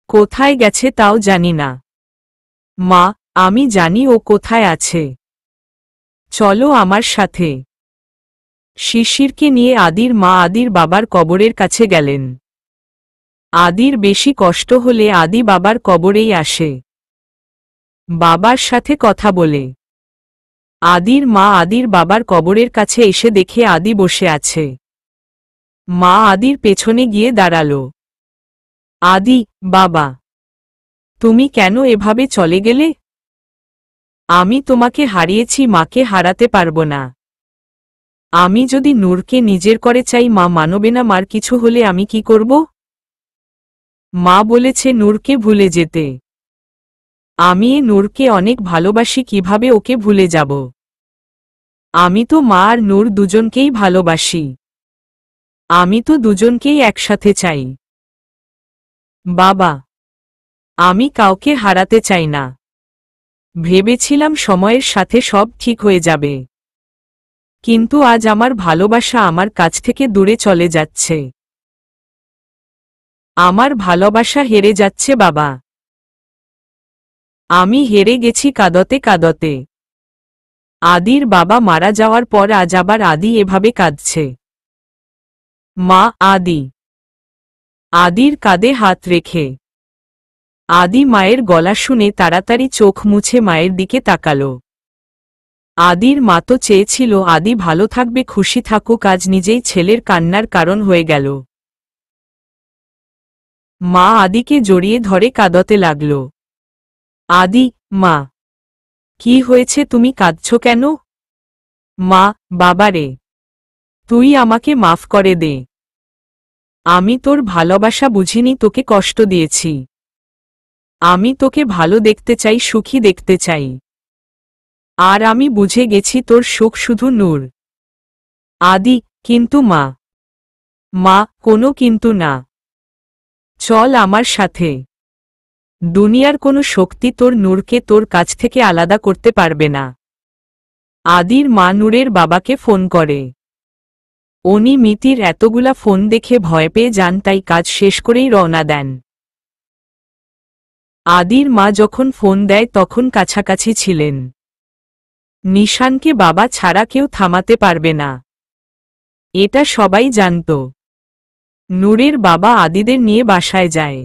কোথায় গেছে তাও জানি না। মা, আমি জানি ও কোথায় আছে। চলো আমার সাথে। শিশিরকে নিয়ে আদির মা আদির বাবার কবরের কাছে গেলেন। আদির বেশি কষ্ট হলে আদি বাবার কবরেই আসে, বাবার সাথে কথা বলে। আদির মা আদির বাবার কবরের কাছে এসে দেখে আদি বসে আছে। মা আদির পেছনে গিয়ে দাঁড়ালো। আদি, বাবা, তুমি কেন এভাবে চলে গেলে? আমি তোমাকে হারিয়েছি, মাকে হারাতে পারব না। আমি যদি নূরকে নিজের করে চাই, মা মানবে না। মার কিছু হলে আমি কি করব? মা বলেছে নূরকে ভুলে যেতে। আমি নূরকে অনেক ভালোবাসি, কিভাবে ওকে ভুলে যাব? আমি তো মা আর নূর দুজনকেই ভালোবাসি। আমি তো দুজনকেই একসাথে চাই। বাবা, আমি কাউকে হারাতে চাই না। ভেবেছিলাম সময়ের সাথে সব ঠিক হয়ে যাবে, কিন্তু আজ আমার ভালোবাসা আমার কাছ থেকে দূরে চলে যাচ্ছে। আমার ভালোবাসা হেরে যাচ্ছে বাবা। আমি হেরে গেছি কাঁদতে কাঁদতে। আদির বাবা মারা যাওয়ার পর আজ আবার আদি এভাবে কাঁদছে। মা, আদি। আদির কাঁধে হাত রেখে আদি মায়ের গলা শুনে তাড়াতাড়ি চোখ মুছে মায়ের দিকে তাকালো। আদির মা তো চেয়েছিল আদি ভালো থাকবে, খুশি থাকুক, আজ নিজেই ছেলের কান্নার কারণ হয়ে গেল। মা আদিকে জড়িয়ে ধরে কাঁদতে লাগল। আদি, মা, কি হয়েছে? তুমি কাঁদছ কেন? মা, বাবারে, তুই আমাকে মাফ করে দে। আমি তোর ভালোবাসা বুঝিনি, তোকে কষ্ট দিয়েছি। আমি তোকে ভালো দেখতে চাই, সুখী দেখতে চাই। আর আমি বুঝে গেছি তোর সুখ শুধু নূর। আদি, কিন্তু মা। মা, কোনো কিন্তু না। চল আমার সাথে। দুনিয়ার কোনো শক্তি তোর নূরকে তোর কাছ থেকে আলাদা করতে পারবে না। আদির মা নূরের বাবাকে ফোন করে। উনি মিতির এতগুলা ফোন দেখে ভয় পেয়ে যান, তাই কাজ শেষ করেই রওনা দেন। আদির মা যখন ফোন দেয় তখন কাছাকাছি ছিলেন। নিশানকে বাবা ছাড়া কেউ থামাতে পারবে না, এটা সবাই জানত। নূরের বাবা আদিদের নিয়ে বাসায় যায়।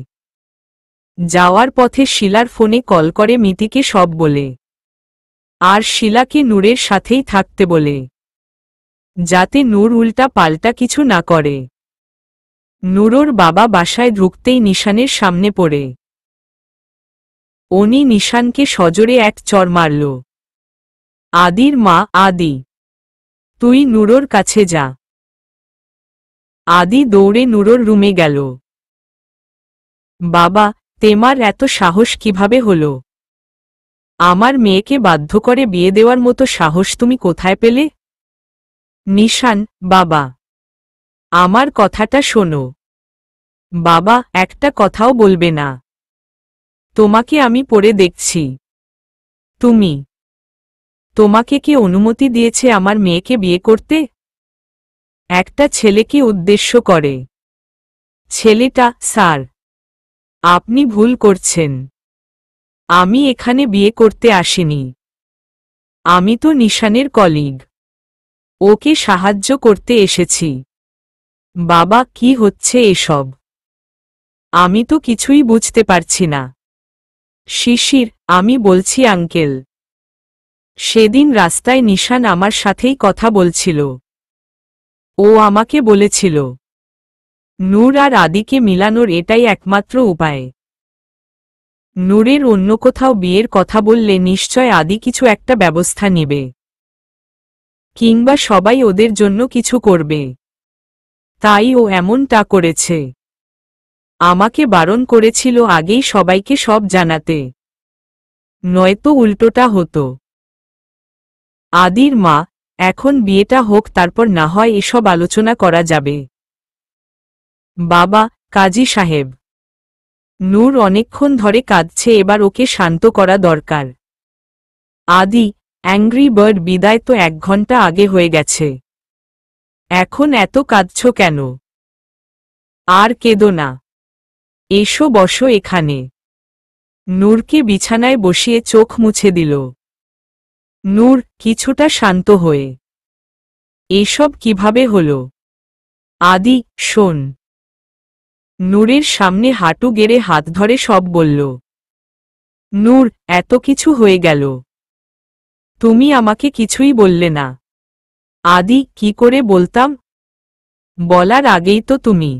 যাওয়ার পথে শিলার ফোনে কল করে মিতিকে সব বলে, আর শিলাকে নূরের সাথেই থাকতে বলে, যাতে নূর উল্টা পাল্টা কিছু না করে। নূরর বাবা বাসায় ঢুকতেই নিশানের সামনে পড়ে উনি নিশানকে সজোরে এক চড় মারল। আদির মা, আদি, তুই নূরর কাছে যা। আদি দৌড়ে নূরর রুমে গেল। বাবা, তেমার এত সাহস কিভাবে হলো? আমার মেয়েকে বাধ্য করে বিয়ে দেওয়ার মতো সাহস তুমি কোথায় পেলে? নিশান, বাবা, আমার কথাটা শোনো। বাবা, একটা কথাও বলবে না। তোমাকে আমি পড়ে দেখছি। তোমাকে কে অনুমতি দিয়েছে আমার মেয়েকে বিয়ে করতে? একটা ছেলেকে উদ্দেশ্য করে। ছেলেটা, স্যার, আপনি ভুল করছেন। আমি এখানে বিয়ে করতে আসিনি। আমি তো নিশানের কলিগ, ওকে সাহায্য করতে এসেছি। বাবা, কি হচ্ছে এসব? আমি তো কিছুই বুঝতে পারছি না। শিশির, আমি বলছি আঙ্কেল, সেদিন রাস্তায় নিশান আমার সাথেই কথা বলছিল। ও আমাকে বলেছিল নূর আর আদিকে মিলানোর এটাই একমাত্র উপায়। নূরের অন্য কোথাও বিয়ের কথা বললে নিশ্চয় আদি কিছু একটা ব্যবস্থা নেবে, কিংবা সবাই ওদের জন্য কিছু করবে। তাই ও এমনটা করেছে। আমাকে বারণ করেছিল আগেই সবাইকে সব জানাতে, নয়তো উল্টোটা হতো। আদির মা, এখন বিয়েটা হোক, তারপর না হয় এসব আলোচনা করা যাবে। বাবা, কাজী সাহেব। নূর অনেকক্ষণ ধরে কাঁদছে, এবার ওকে শান্ত করা দরকার। আদি, অ্যাংরি বার্ড বিদায় তো 1 ঘন্টা আগে হয়ে গেছে। এখন এত কাঁদছ কেন? আর কেঁদো না। এসো বসো এখানে। নূরকে বিছানায় বসিয়ে চোখ মুছে দিল। নূর কিছুটা শান্ত হয়ে, এসব কিভাবে হলো? আদি, শোন। নূরের সামনে হাঁটু গেড়ে হাত ধরে সব বলল। নূর, এত কিছু হয়ে গেল, তুমি আমাকে কিছুই বললে না। আদি, কি করে বলতাম? বলার আগেই তো তুমি।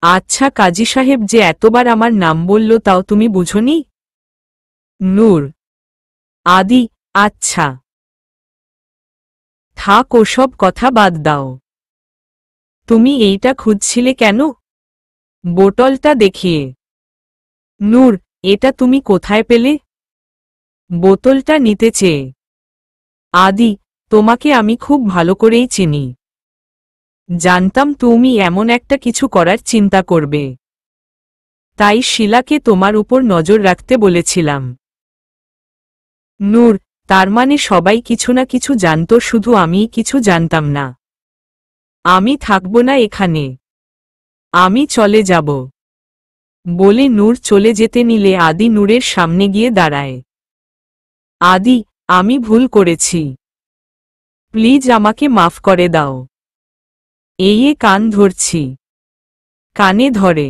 আচ্ছা, কাজী সাহেব যে এতবার আমার নাম বলল তাও তুমি বুঝোনি? নূর। আদি, আচ্ছা থাক, ওসব কথা বাদ দাও। তুমি এইটা খুঁজছিলে কেন? বোতলটা দেখিয়ে। নূর, এটা তুমি কোথায় পেলে? বোতলটা নিতে চেয়ে। আদি, তোমাকে আমি খুব ভালো করেই চিনি। জানতাম তুমি এমন একটা কিছু করার চিন্তা করবে, তাই শিলাকে তোমার উপর নজর রাখতে বলেছিলাম। নূর, তার মানে সবাই কিছু না কিছু জানত, শুধু আমিই কিছু জানতাম না। আমি থাকব না এখানে, আমি চলে যাব। বলে নূর চলে যেতে নিলে আদি নূরের সামনে গিয়ে দাঁড়ায়। আদি, আমি ভুল করেছি, প্লিজ আমাকে মাফ করে দাও। এই কান ধরছি। কানে ধরে।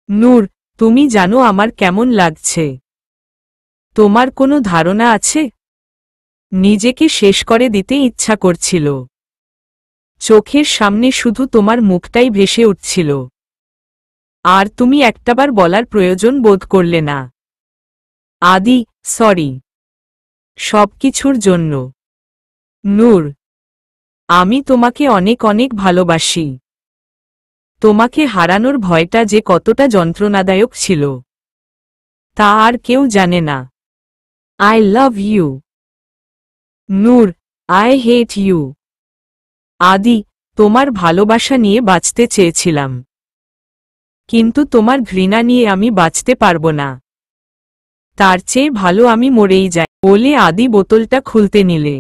নূর, তুমি জানো আমার কেমন লাগছে? তোমার কোনো ধারণা আছে? নিজেকে শেষ করে দিতে ইচ্ছা করছিল। চোখের সামনে শুধু তোমার মুখটাই ভেসে উঠছিল, আর তুমি একটাবার বলার প্রয়োজন বোধ করলে না। আদি, সরি সবকিছুর জন্য। নূর, আমি তোমাকে অনেক অনেক ভালোবাসি। তোমাকে হারানোর ভয়টা যে কতটা যন্ত্রণাদায়ক ছিল তা আর কেউ জানে না। I love you. Noor, I hate you. Adi, তোমার ভালোবাসা নিয়ে বাঁচতে চেয়েছিলাম, কিন্তু তোমার ঘৃণা নিয়ে আমি বাঁচতে পারবো না। তার চেয়ে ভালো আমি মরেই যাই। বলে আদি বোতলটা খুলতে নিলে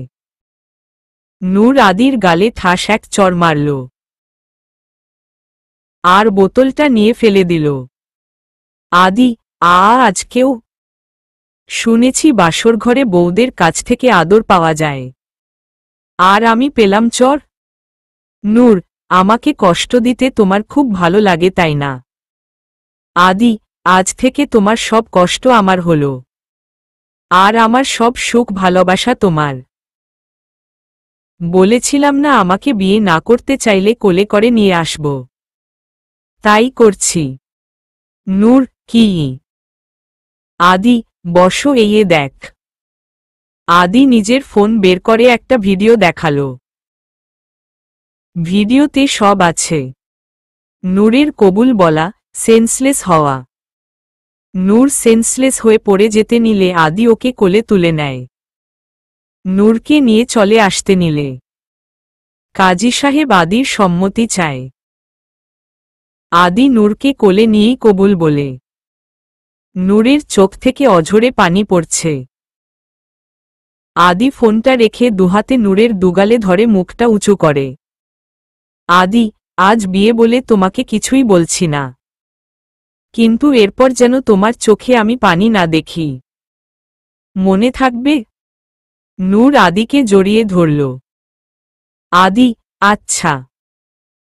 নূর আদির গালে ঠাস এক চড় মারল, আর বোতলটা নিয়ে ফেলে দিল। আদি, আজকেও শুনেছি বাসর ঘরে বউদের কাছ থেকে আদর পাওয়া যায়, আর আমি পেলাম চড়? নূর, আমাকে কষ্ট দিতে তোমার খুব ভালো লাগে তাই না? আদি, আজ থেকে তোমার সব কষ্ট আমার হলো, আর আমার সব সুখ ভালোবাসা তোমার। বলেছিলাম না আমাকে বিয়ে না করতে চাইলে কোলে করে নিয়ে আসব, তাই করছি। নূর, কি? আদি, বসো, এই দেখ। আদি নিজের ফোন বের করে একটা ভিডিও দেখালো। ভিডিওতে সব আছে। নূরের কবুল বলা, সেন্সলেস হওয়া। নূর সেন্সলেস হয়ে পড়ে যেতে নিলে আদি ওকে কোলে তুলে নেয়। নূরকে নিয়ে চলে আসতে নিলে কাজী সাহেব আদির সম্মতি চায়। আদি নূরকে কোলে নিয়েই কবুল বলে। নূরের চোখ থেকে অঝরে পানি পড়ছে। আদি ফোনটা রেখে দুহাতে নূরের দুগালে ধরে মুখটা উঁচু করে। আদি, আজ বিয়ে বলে তোমাকে কিছুই বলছি না, কিন্তু এরপর যেন তোমার চোখে আমি পানি না দেখি, মনে থাকবে? নূর আদিকে জড়িয়ে ধরল। আদি, আচ্ছা।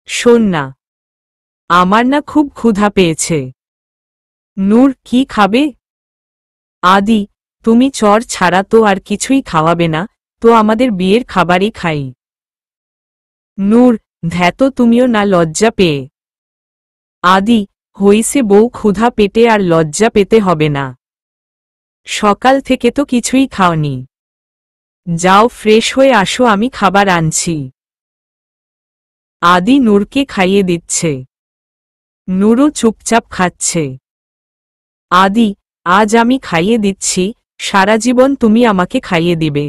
শোন না, আমার না খুব ক্ষুধা পেয়েছে। নূর, কি খাবে? আদি, তুমি চড় ছাড়া তো আর কিছুই খাওয়াবে না, তো আমাদের বিয়ের খাবারই খাই। নূর, ধ্যাতো, তুমিও না লজ্জা পেয়ে। আদি, হইছে বউ, ক্ষুধা পেটে আর লজ্জা পেতে হবে না। সকাল থেকে তো কিছুই খাওনি, যাও ফ্রেশ হয়ে আসো, আমি খাবার আনছি। আদি নূরকে খাইয়ে দিচ্ছে। নূরও চুপচাপ খাচ্ছে। আদি, আজ আমি খাইয়ে দিচ্ছি, সারা জীবন তুমি আমাকে খাইয়ে দিবে।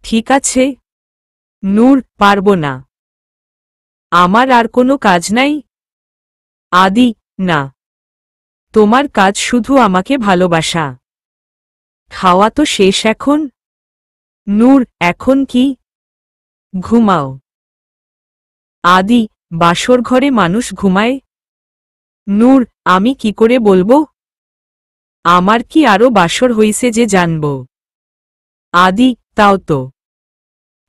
ঠিক আছে নূর, পারবো না। আমার আর কোনো কাজ নাই? আদি, না। তোমার কাজ শুধু আমাকে ভালোবাসা। খাওয়া তো শেষ এখন? নূর, এখন কি? ঘুমাও। আদি, বাসর ঘরে মানুষ ঘুমায়? নূর, আমি কি করে বলবো? আমার কি আরো বাসর হইছে যে জানব? আদি, তাও তো।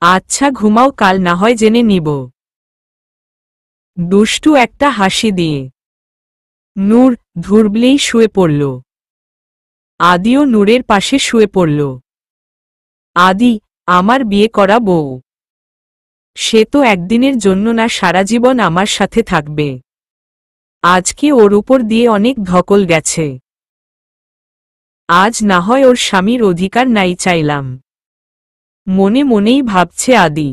আচ্ছা ঘুমাও, কাল না হয় জেনে নিব। দুষ্টু একটা হাসি দিয়ে নূর ধুরবলেই শুয়ে পড়ল। আদিও নূরের পাশে শুয়ে পড়ল। আদি, আমার বিয়ে করা বউ। সে তো একদিনের জন্য না, সারা জীবন আমার সাথে থাকবে। আজকে ওর উপর দিয়ে অনেক ধকল গেছে। আজ না হয় ওর স্বামীর অধিকার নাই চাইলাম, মনে মনেই ভাবছে আদি।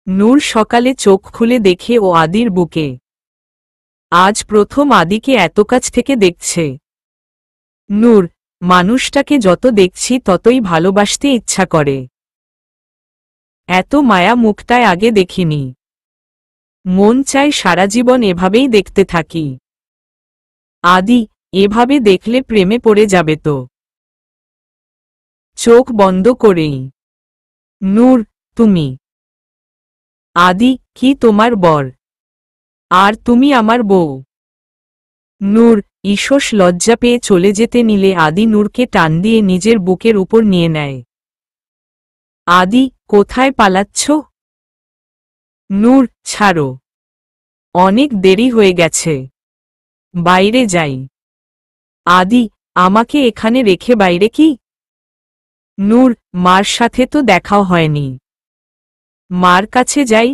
নূর সকালে চোখ খুলে দেখে ও আদির বুকে। আজ প্রথম আদিকে এত কাছ থেকে দেখছে। নূর, মানুষটাকে যত দেখছি ততই ভালোবাসতে ইচ্ছা করে। এত মায়া মুখটায় আগে দেখিনি। মন চায় সারা জীবন এভাবেই দেখতে থাকি। আদি, এভাবে দেখলে প্রেমে পড়ে যাবে তো। চোখ বন্ধ করেই নূর, তুমি? আদি, কি তোমার বর? আর তুমি আমার বউ? নূর, ঈষৎ লজ্জা পেয়ে চলে যেতে নিলে আদি নূরকে টান দিয়ে নিজের বুকের উপর নিয়ে নেয়। আদি, কোথায় পালাচ্ছ? নূর, ছাড়ো। অনেক দেরি হয়ে গেছে, বাইরে যাই। আদি, আমাকে এখানে রেখে বাইরে কি? নূর, মার সাথে তো দেখাও হয়নি, মার কাছে যাই।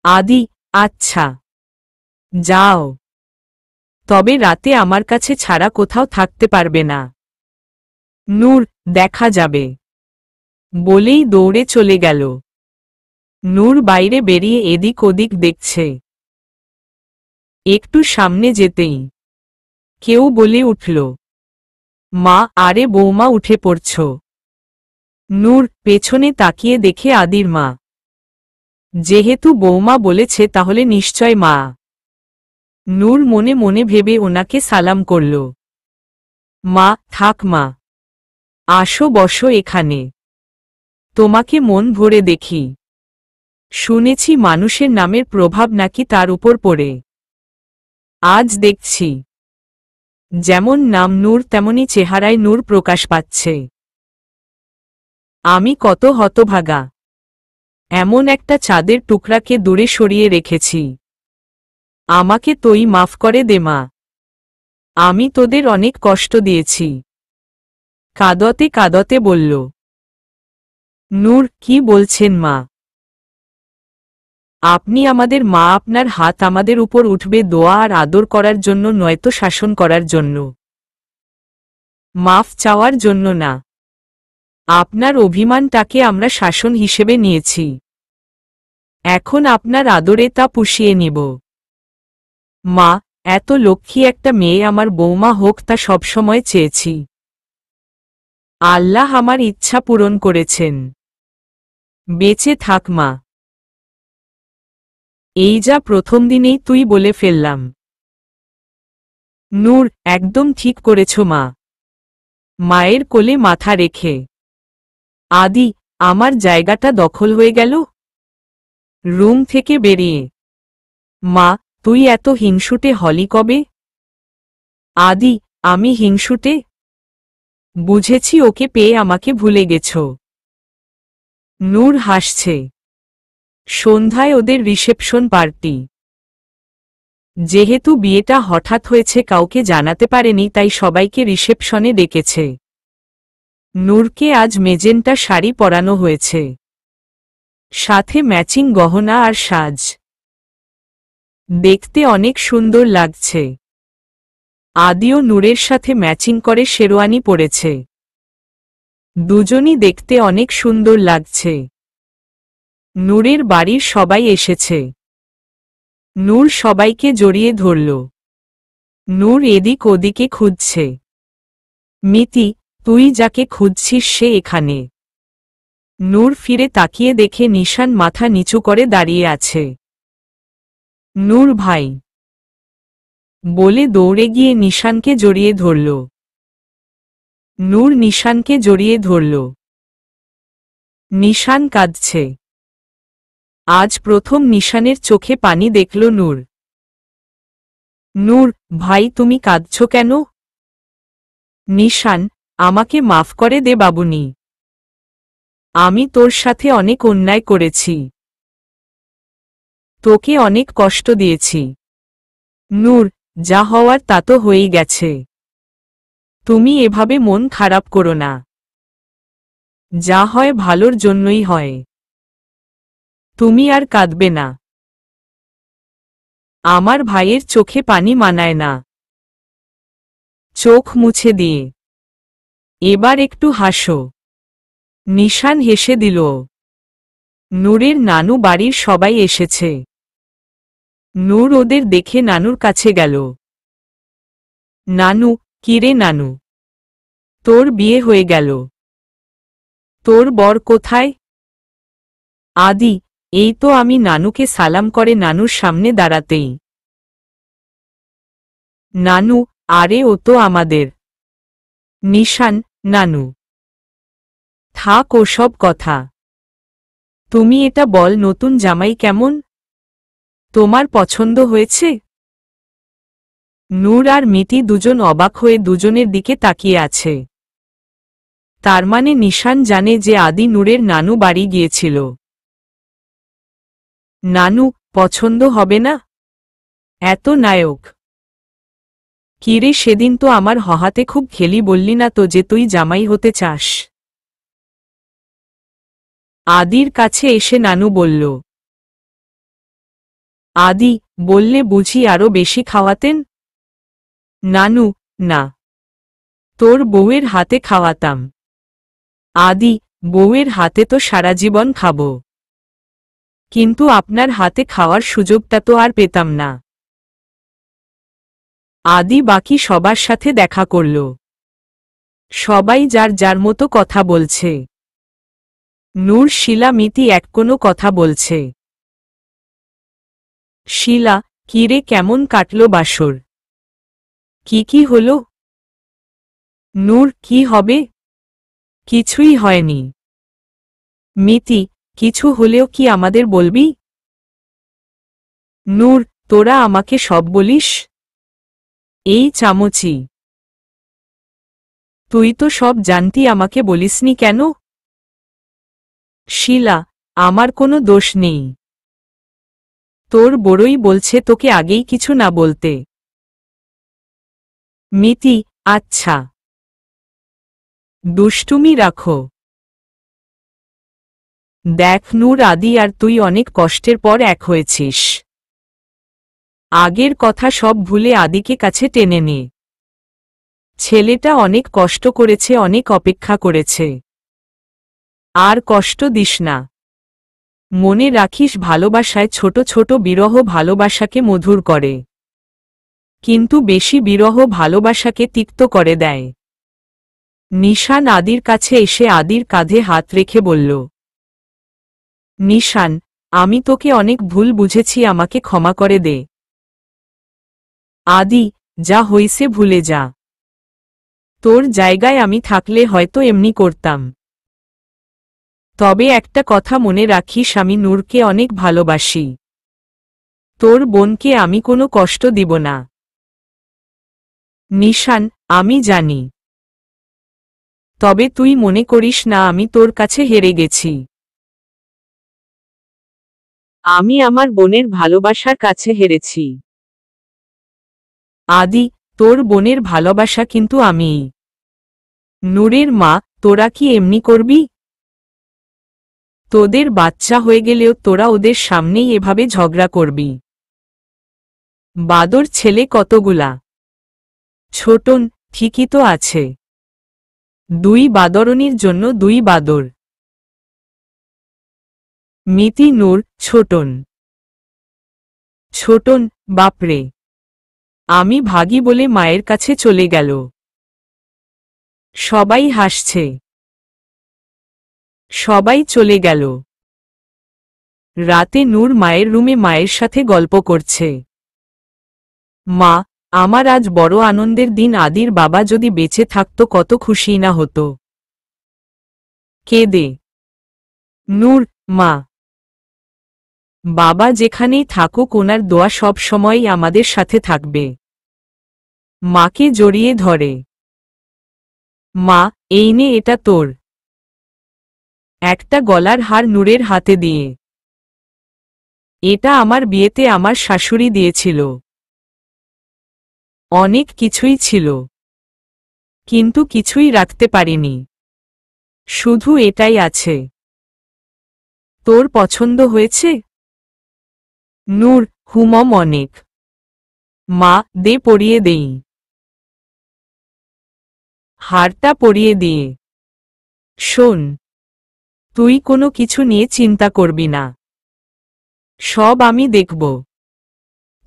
আদি, আচ্ছা যাও, তবে রাতে আমার কাছে ছাড়া কোথাও থাকতে পারবে না। নূর, দেখা যাবে বলেই দৌড়ে চলে গেল। নূর বাইরে বেরিয়ে এদিক ওদিক দেখছে। একটু সামনে যেতেই কেউ বলে উঠল, মা, আরে বৌমা, উঠে পড়ছ? নূর পেছনে তাকিয়ে দেখে আদির মা। যেহেতু বৌমা বলেছে তাহলে নিশ্চয় মা। নূর মনে মনে ভেবে ওনাকে সালাম করল। মা, থাক মা, আসো বসো এখানে, তোমাকে মন ভরে দেখি। শুনেছি মানুষের নামের প্রভাব নাকি তার উপর পড়ে। আজ দেখছি যেমন নাম নূর তেমনি চেহারায় নূর প্রকাশ পাচ্ছে। আমি কত হতভাগা, এমন একটা চাঁদের টুকরাকে দূরে সরিয়ে রেখেছি। আমাকে তুই মাফ করে দে মা, আমি তোদের অনেক কষ্ট দিয়েছি। কাঁদতে কাঁদতে বলল। নূর, কি বলছেন মা? আপনি আমাদের মা, আপনার হাত আমাদের উপর উঠবে দোয়া আর আদর করার জন্য, নয়তো শাসন করার জন্য। মাফ চাওয়ার জন্য না। আপনার অভিমানটাকে আমরা শাসন হিসেবে নিয়েছি, এখন আপনার আদরে তা পুষিয়ে নিব। মা, এত লক্ষ্মী একটা মেয়ে আমার বৌমা হোক তা সবসময় চেয়েছি। আল্লাহ আমার ইচ্ছা পূরণ করেছেন। বেঁচে থাক মা। এই যা প্রথম দিনেই তুই বলে ফেললাম। নূর, একদম ঠিক করেছ মা। মায়ের কোলে মাথা রেখে। আদি, আমার জায়গাটা দখল হয়ে গেল। রুম থেকে বেরিয়ে, মা, তুই এত হিংসুটে হলি কবে? আদি, আমি হিংসুটে? বুঝেছি ওকে পেয়ে আমাকে ভুলে গেছ। নূর হাসছে। সন্ধ্যায় ওদের রিসেপশন পার্টি। যেহেতু বিয়েটা হঠাৎ হয়েছে, কাউকে জানাতে পারেনি, তাই সবাইকে রিসেপশনে ডেকেছে। নূরকে আজ মেজেন্টা শাড়ি পরানো হয়েছে, সাথে ম্যাচিং গহনা আর সাজ। দেখতে অনেক সুন্দর লাগছে। আদিও নূরের সাথে ম্যাচিং করে শেরওয়ানি পরেছে। দুজনই দেখতে অনেক সুন্দর লাগছে। নূরের বাড়ির সবাই এসেছে। নূর সবাইকে জড়িয়ে ধরল। নূর এদিক ওদিকে খুঁজছে। মিতি, তুই যাকে খুঁজছিস সে এখানে। নূর ফিরে তাকিয়ে দেখে নিশান মাথা নিচু করে দাঁড়িয়ে আছে। নূর ভাই বলে দৌড়ে গিয়ে নিশানকে জড়িয়ে ধরল। নূর নিশানকে জড়িয়ে ধরল। নিশান কাঁদছে। আজ প্রথম নিশানের চোখে পানি দেখল নূর। নূর ভাই তুমি কাঁদছ কেন? নিশান আমাকে মাফ করে দে বাবুনি। আমি তোর সাথে অনেক অন্যায় করেছি। তোকে অনেক কষ্ট দিয়েছি। নূর যা হওয়ার তা তো হয়েই গেছে। তুমি এভাবে মন খারাপ করো না। যা হয় ভালোর জন্যই হয়। তুমি আর কাঁদবে না। আমার ভাইয়ের চোখে পানি মানায় না। চোখ মুছে দিয়ে এবার একটু হাসো। নিশান হেসে দিল। নূরের নানু বাড়ির সবাই এসেছে। নূর ওদের দেখে নানুর কাছে গেল। নানু কিরে নানু, তোর বিয়ে হয়ে গেল। তোর বর কোথায়? আদি এই তো। আমি নানুকে সালাম করে নানুর সামনে দাঁড়াতেই, নানু আরে ও তো আমাদের। নিশান নানু থাক ওসব কথা। তুমি এটা বল নতুন জামাই কেমন? তোমার পছন্দ হয়েছে? নূর আর মিতি দুজন অবাক হয়ে দুজনের দিকে তাকিয়ে আছে। তার মানে নিশান জানে যে আদি নূরের নানু বাড়ি গিয়েছিল। নানু পছন্দ হবে না? এত নায়ক। কিরে সেদিন তো আমার হহাতে খুব খেলি বললি না তো যে তুই জামাই হতে চাস? আদির কাছে এসে নানু বলল। আদি বললে বুঝি আরো বেশি খাওয়াতেন? নানু না, তোর বউয়ের হাতে খাওয়াতাম। আদি বউয়ের হাতে তো সারা জীবন খাব, কিন্তু আপনার হাতে খাওয়ার সুযোগটা তো আর পেতাম না। আদি বাকি সবার সাথে দেখা করল। সবাই যার যার মতো কথা বলছে। নূর শিলা মিতি এক কোনো কথা বলছে। শিলা কিরে কেমন কাটল বাসর? কি হলো? নূর কি হবে? কিছুই হয়নি। মিতি কিছু হলেও কি আমাদের বলবি? নূর তোরা আমাকে সব বলিস? এই চামচি, তুই তো সব জানতি আমাকে বলিসনি কেন? শিলা আমার কোনো দোষ নেই। তোর বড়ই বলছে তোকে আগেই কিছু না বলতে। মিতি আচ্ছা, দুষ্টুমি রাখো। দেখ নূর আদি আর তুই অনেক কষ্টের পর এক হয়েছিস। আগের কথা সব ভুলে আদিকে কাছে টেনে নে। ছেলেটা অনেক কষ্ট করেছে, অনেক অপেক্ষা করেছে। আর কষ্ট দিস না। মনে রাখিস ভালোবাসায় ছোট ছোট বিরহ ভালোবাসাকে মধুর করে, কিন্তু বেশি বিরহ ভালোবাসাকে তিক্ত করে দেয়। নিশান আদির কাছে এসে আদির কাঁধে হাত রেখে বলল, নিশান আমি তোকে অনেক ভুল বুঝেছি, আমাকে ক্ষমা করে দে। আদি যা হইছে ভুলে যা। তোর জায়গায় আমি থাকলে হয়তো এমনি করতাম। তবে একটা কথা মনে রাখিস, আমি নূরকে অনেক ভালোবাসি। তোর বোনকে আমি কোনো কষ্ট দিব না। নিশান আমি জানি। তবে তুই মনে করিস না আমি তোর কাছে হেরে গেছি। আমি আমার বোনের ভালোবাসার কাছে হেরেছি। আদি তোর বোনের ভালোবাসা কিন্তু আমিই। নূরের মা তোরা কি এমনি করবি? তোদের বাচ্চা হয়ে গেলেও তোরা ওদের সামনেই এভাবে ঝগড়া করবি? বাদর ছেলে কতগুলা। ছোটন ঠিকই তো আছে। দুই বাদরনির জন্য দুই বাদর। মিতি নূর ছোটন। ছোটন বাপরে, আমি ভাগী বলে মায়ের কাছে চলে গেল। সবাই হাসছে। সবাই চলে গেল। রাতে নূর মায়ের রুমে মায়ের সাথে গল্প করছে। মা, আমার আজ বড় আনন্দের দিন, আদির বাবা যদি বেঁচে থাকতো কত খুশি না হতো। কেঁদে নূর, মা, বাবা যেখানেই থাকুক ওনার দোয়া সব সময়ই আমাদের সাথে থাকবে। মাকে জড়িয়ে ধরে। মা, এই নে, এটা তোর। একটা গলার হার নূরের হাতে দিয়ে। এটা আমার বিয়েতে আমার শাশুড়ি দিয়েছিল। অনেক কিছুই ছিল, কিন্তু কিছুই রাখতে পারিনি, শুধু এটাই আছে। তোর পছন্দ হয়েছে? নূর, হুমম অনেক। মা, দে, পরিয়ে দেই। হারটা পরিয়ে দিয়ে। শোন, তুই কোনো কিছু নিয়ে চিন্তা করবি না, সব আমি দেখব।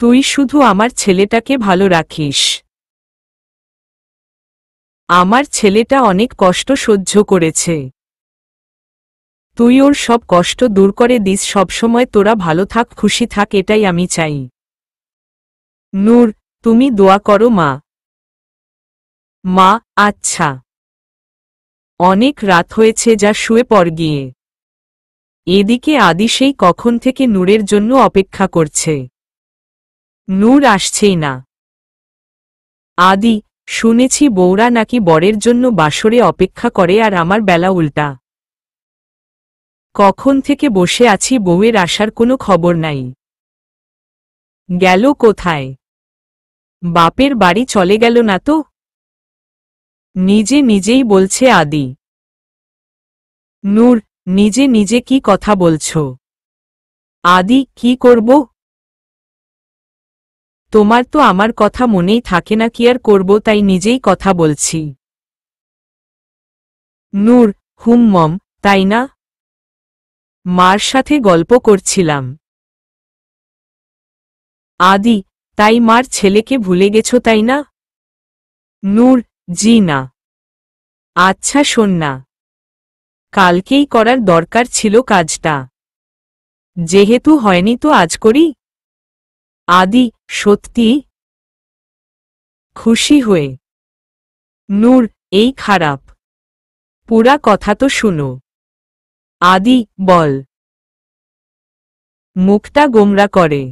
তুই শুধু আমার ছেলেটাকে ভালো রাখিস। আমার ছেলেটা অনেক কষ্ট সহ্য করেছে, তুই ওর সব কষ্ট দূর করে দিস। সবসময় তোরা ভালো থাক, খুশি থাক, এটাই আমি চাই। নূর, তুমি দোয়া করো মা। মা, আচ্ছা। অনেক রাত হয়েছে, যা, শুয়ে পড় গিয়ে। এদিকে আদি সেই কখন থেকে নূরের জন্য অপেক্ষা করছে। নূর আসছেই না। আদি, শুনেছি বউরা নাকি বরের জন্য বাসরে অপেক্ষা করে, আর আমার বেলা উল্টা। কখন থেকে বসে আছি, বউয়ের আসার কোনো খবর নাই। গেল কোথায়? বাপের বাড়ি চলে গেল না তো? নিজে নিজেই বলছে আদি। নূর, নিজে নিজে কি কথা বলছ? আদি, কি করব? তোমার তো আমার কথা মনেই থাকে না, কি আর করব, তাই নিজেই কথা বলছি। নূর, হুমম, তাই না? মার সাথে গল্প করছিলাম। আদি, তাই মার ছেলেকে ভুলে গেছো তাই না? নূর, জি না। আচ্ছা শোন না, কালকেই করার দরকার ছিল কাজটা, যেহেতু হয়নি তো আজ করি। আদি, সত্যি? খুশি হয়ে। নূর, এই খারাপ, পুরা কথা তো শুনো। আদি, বল। মুখটা গোমরা করে।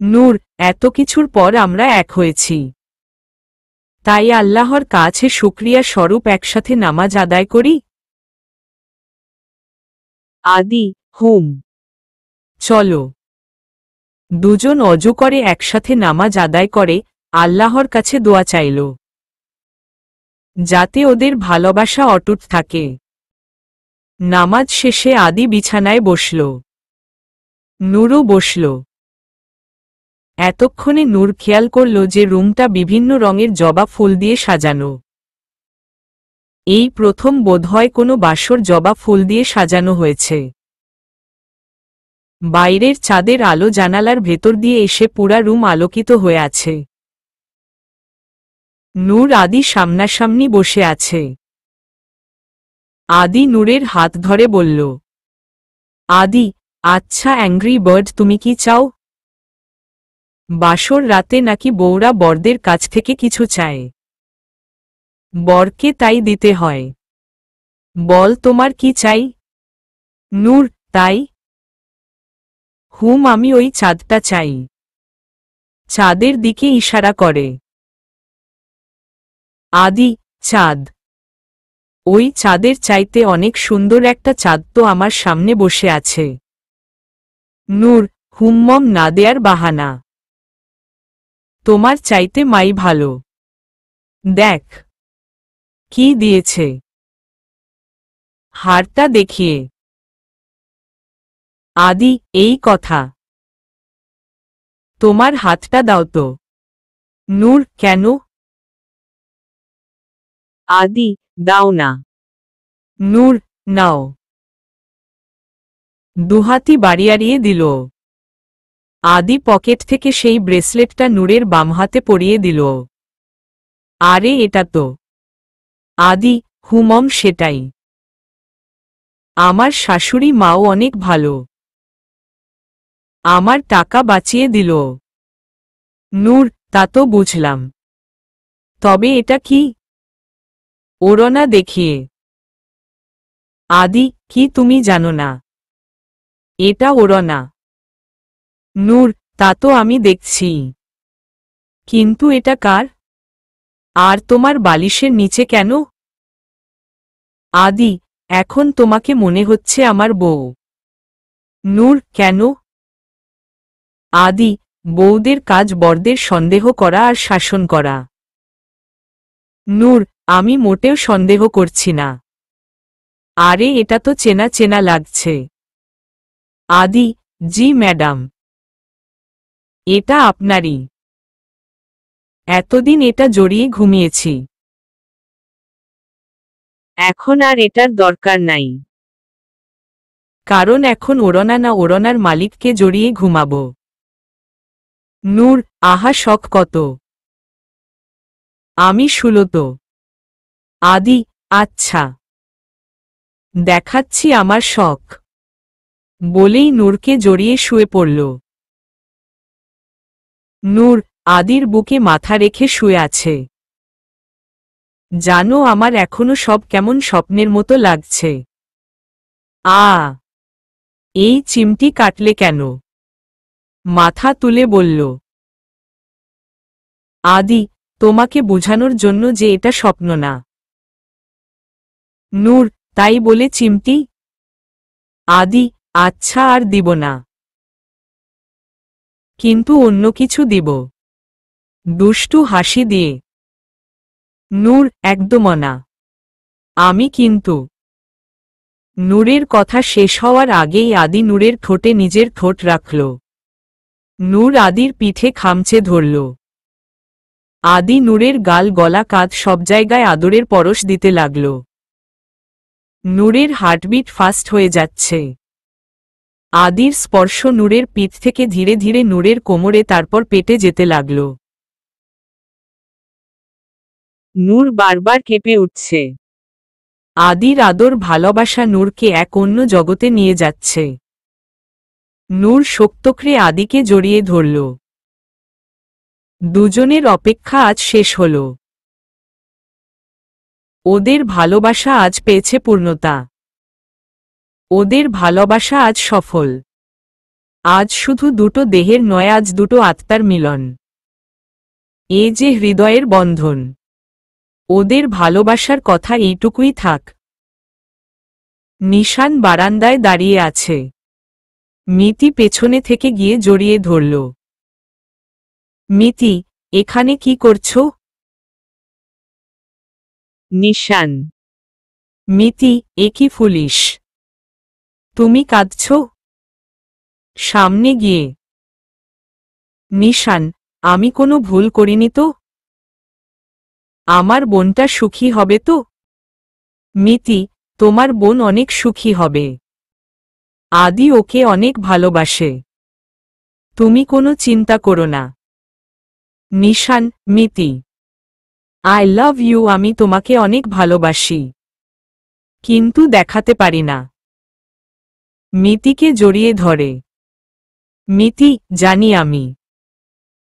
নূর, এত কিছুর পর আমরা এক হয়েছি, তাই আল্লাহর কাছে শুকরিয়া স্বরূপ একসাথে নামাজ আদায় করি। আদি, হুম। চলো। দুজন অজু করে একসাথে নামাজ আদায় করে আল্লাহর কাছে দোয়া চাইল, যাতে ওদের ভালোবাসা অটুট থাকে। নামাজ শেষে আদি বিছানায় বসল। নূরও বসল। এতক্ষণে নূর খেয়াল করল যে রুমটা বিভিন্ন রঙের জবা ফুল দিয়ে সাজানো। এই প্রথম বোধহয় কোনো বাসর জবা ফুল দিয়ে সাজানো হয়েছে। বাইরের চাঁদের আলো জানালার ভেতর দিয়ে এসে পুরা রুম আলোকিত হয়ে আছে। নূর আদি সামনাসামনি বসে আছে। আদি নূরের হাত ধরে বলল, আদি, আচ্ছা অ্যাংরি বার্ড, তুমি কি চাও? বাসর রাতে নাকি বউরা বরদের কাছ থেকে কিছু চায়, বরকে তাই দিতে হয়। বল তোমার কি চাই? নূর, তাই? হুম, আমি ওই চাঁদটা চাই। চাঁদের দিকে ইশারা করে। আদি, চাঁদ? ওই চাঁদের চাইতে অনেক সুন্দর একটা চাঁদ তো আমার সামনে বসে আছে। নূর, হুম্মম না দেয়ার বাহানা। তোমার চাইতে মাই ভালো। দেখ কি দিয়েছে। হারটা দেখিয়ে। আদি, এই কথা। তোমার হাতটা দাও তো। নূর, কেন? আদি, দাও না। নূর, নাও। দুহাতি বাড়িয়ে দিল। আদি পকেট থেকে সেই ব্রেসলেটটা নূরের বাম হাতে পরিয়ে দিল। আরে এটা তো। আদি, হুমম, সেটাই। আমার শাশুড়ি মাও অনেক ভালো। আমার টাকা বাঁচিয়ে দিল। নূর, তা তো বুঝলাম। তবে এটা কি? ওড়না দেখিয়ে। আদি, কি তুমি জানো না? এটা ওড়না। নূর, তা তো আমি দেখছি। কিন্তু এটা কার? আর তোমার বালিশের নিচে কেন? আদি, এখন তোমাকে মনে হচ্ছে আমার বউ। নূর, কেন? আদি, বউদের কাজ বরদের সন্দেহ করা আর শাসন করা। নূর, আমি মোটেও সন্দেহ করছি না। আরে, এটা তো চেনা চেনা লাগছে। আদি, জি ম্যাডাম। এটা আপনারই। এতদিন এটা জড়িয়ে ঘুমিয়েছি। এখন আর এটার দরকার নাই। কারণ এখন ওড়না না ওড়নার মালিককে জড়িয়ে ঘুমাবো। নূর, আহা, শখ কত! আমি সুলত। আদি, আচ্ছা, দেখাচ্ছি আমার শখ। বলেই নূরকে জড়িয়ে শুয়ে পড়ল। নূর আদির বুকে মাথা রেখে শুয়ে আছে। জানো, আমার এখনো সব কেমন স্বপ্নের মতো লাগছে। এই চিমটি কাটলে কেন? মাথা তুলে বলল আদি, তোমাকে বোঝানোর জন্য যে এটা স্বপ্ন না। নূর, তাই বলে চিমটি? আদি, আচ্ছা, আর দিব না। কিন্তু অন্য কিছু দিব। দুষ্টু হাসি দিয়ে। নূর, একদম না। আমি কিন্তু। নূরের কথা শেষ হওয়ার আগেই আদি নূরের ঠোঁটে নিজের ঠোঁট রাখল। নূর আদির পিঠে খামচে ধরল। আদি নূরের গাল, গলা, কাঁধ সব জায়গায় আদরের পরশ দিতে লাগল। নূরের হার্টবিট ফাস্ট হয়ে যাচ্ছে। আদির স্পর্শ নূরের পিঠ থেকে ধীরে ধীরে নূরের কোমরে, তারপর পেটে যেতে লাগল। নূর বারবার কেঁপে উঠছে। আদির আদর, ভালোবাসা নূরকে এক অন্য জগতে নিয়ে যাচ্ছে। নূর শক্তক্রে আদিকে জড়িয়ে ধরল। দুজনের অপেক্ষা আজ শেষ হল। ওদের ভালোবাসা আজ পেয়েছে পূর্ণতা। ওদের ভালোবাসা আজ সফল। আজ শুধু দুটো দেহের নয়, আজ দুটো আত্মার মিলন। এ যে হৃদয়ের বন্ধন। ওদের ভালোবাসার কথা এইটুকুই থাক। নিশান বারান্দায় দাঁড়িয়ে আছে। মিতি পেছনে থেকে গিয়ে জড়িয়ে ধরল। মিতি, এখানে কি করছো? নিশান। মিতি, এ কি ফুলিশ? তুমি কাঁদছ? সামনে গিয়ে। নিশান, আমি কোনো ভুল করিনি তো? আমার বোনটা সুখী হবে তো? মিতি, তোমার বোন অনেক সুখী হবে। আদি ওকে অনেক ভালোবাসে। তুমি কোনো চিন্তা করো না। নিশান, মিতি, আই লাভ ইউ। আমি তোমাকে অনেক ভালোবাসি, কিন্তু দেখাতে পারি না। মিতিকে জড়িয়ে ধরে। মিতি, জানি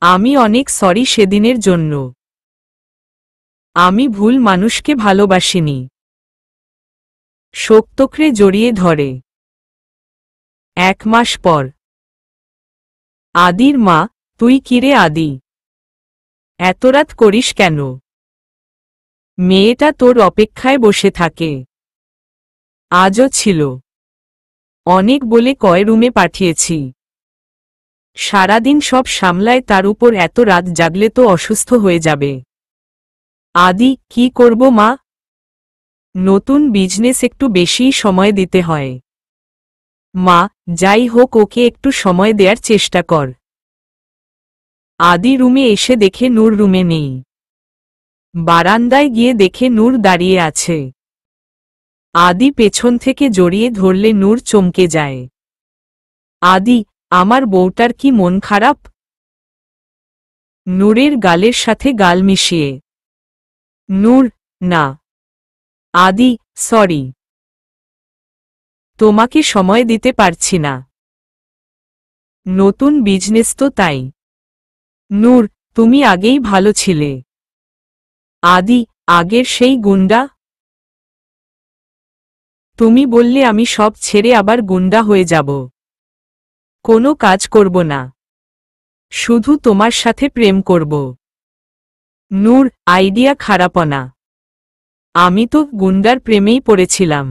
আমি অনেক সরি সেদিনের জন্য। আমি ভুল মানুষকে ভালোবাসিনি। শক্তক্রে জড়িয়ে ধরে। 1 মাস পর। আদির মা, তুই কিরে আদি? এত রাত করিস কেন? মেয়েটা তোর অপেক্ষায় বসে থাকে। আজও ছিল। অনেক বলে কয় রুমে পাঠিয়েছি। সারাদিন সব সামলায়, তার উপর এত রাত জাগলে তো অসুস্থ হয়ে যাবে। আদি, কি করব মা? নতুন বিজনেস, একটু বেশিই সময় দিতে হয়। মা, যাই হোক, ওকে একটু সময় দেওয়ার চেষ্টা কর। আদি রুমে এসে দেখে নূর রুমে নেই। বারান্দায় গিয়ে দেখে নূর দাঁড়িয়ে আছে। আদি পেছন থেকে জড়িয়ে ধরলে নূর চমকে যায়। আদি, আমার বউটার কি মন খারাপ? নূরের গালের সাথে গাল মিশিয়ে। নূর, না। আদি, সরি। তোমাকে সময় দিতে পারছি না। নতুন বিজনেস তো তাই। নূর, তুমি আগেই ভালো ছিলে। আদি, আগের সেই গুন্ডা? তুমি বললে আমি সব ছেড়ে আবার গুন্ডা হয়ে যাব। কোনো কাজ করব না, শুধু তোমার সাথে প্রেম করব। নূর, আইডিয়া খারাপ না। আমি তো গুন্ডার প্রেমেই পড়েছিলাম।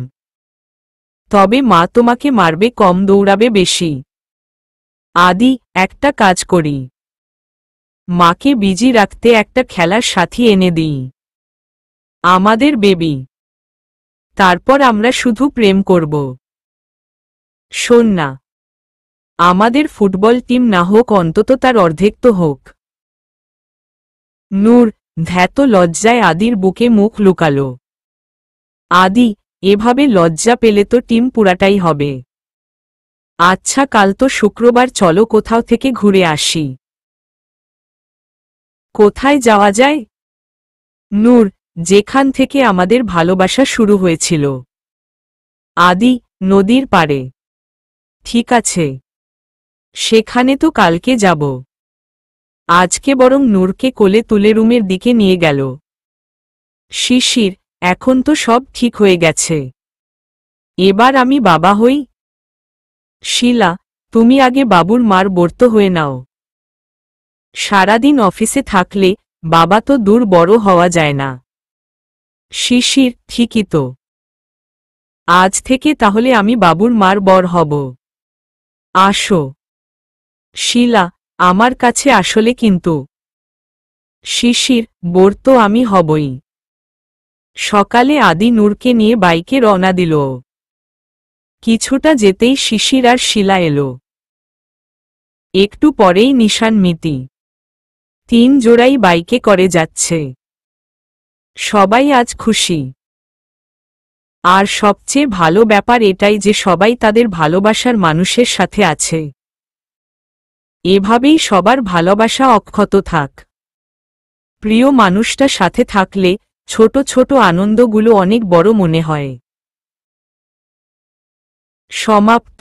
তবে মা তোমাকে মারবে কম, দৌড়াবে বেশি। আদি, একটা কাজ করি, মাকে বিজি রাখতে একটা খেলার সাথী এনে দিই, আমাদের বেবি। তারপর আমরা শুধু প্রেম করব। শোন না, আমাদের ফুটবল টিম না হোক, অন্তত তার অর্ধেক তো হোক। নূর, ধ্যাত লজ্জায় আদির বুকে মুখ লুকালো। আদি, এভাবে লজ্জা পেলে তো টিম পুরাটাই হবে। আচ্ছা, কাল তো শুক্রবার, চলো কোথাও থেকে ঘুরে আসি। কোথায় যাওয়া যায়? নূর, যেখান থেকে আমাদের ভালোবাসা শুরু হয়েছিল। আদি, নদীর পাড়ে। ঠিক আছে, সেখানে তো কালকে যাব। আজকে বরং নূরকে কোলে তুলে রুমের দিকে নিয়ে গেল। শিশির, এখন তো সব ঠিক হয়ে গেছে, এবার আমি বাবা হই। শিলা, তুমি আগে বাবুর মার বর্ত হয়ে নাও। সারাদিন অফিসে থাকলে বাবা তো দূর বড় হওয়া যায় না। শিশির, ঠিকই তো। আজ থেকে তাহলে আমি বাবুর মার বর হব। আসো। শিলা, আমার কাছে আসলে কিন্তু। শিশির, বর তো আমি হবই। সকালে আদি নূরকে নিয়ে বাইকে রওনা দিল। কিছুটা যেতেই শিশির আর শিলা এলো। একটু পরেই নিশান, মিতি, 3 জোড়াই বাইকে করে যাচ্ছে। সবাই আজ খুশি। আর সবচেয়ে ভালো ব্যাপার এটাই যে সবাই তাদের ভালোবাসার মানুষের সাথে আছে। এভাবেই সবার ভালোবাসা অক্ষত থাক। প্রিয় মানুষটা সাথে থাকলে ছোট ছোট আনন্দগুলো অনেক বড় মনে হয়। সমাপ্ত।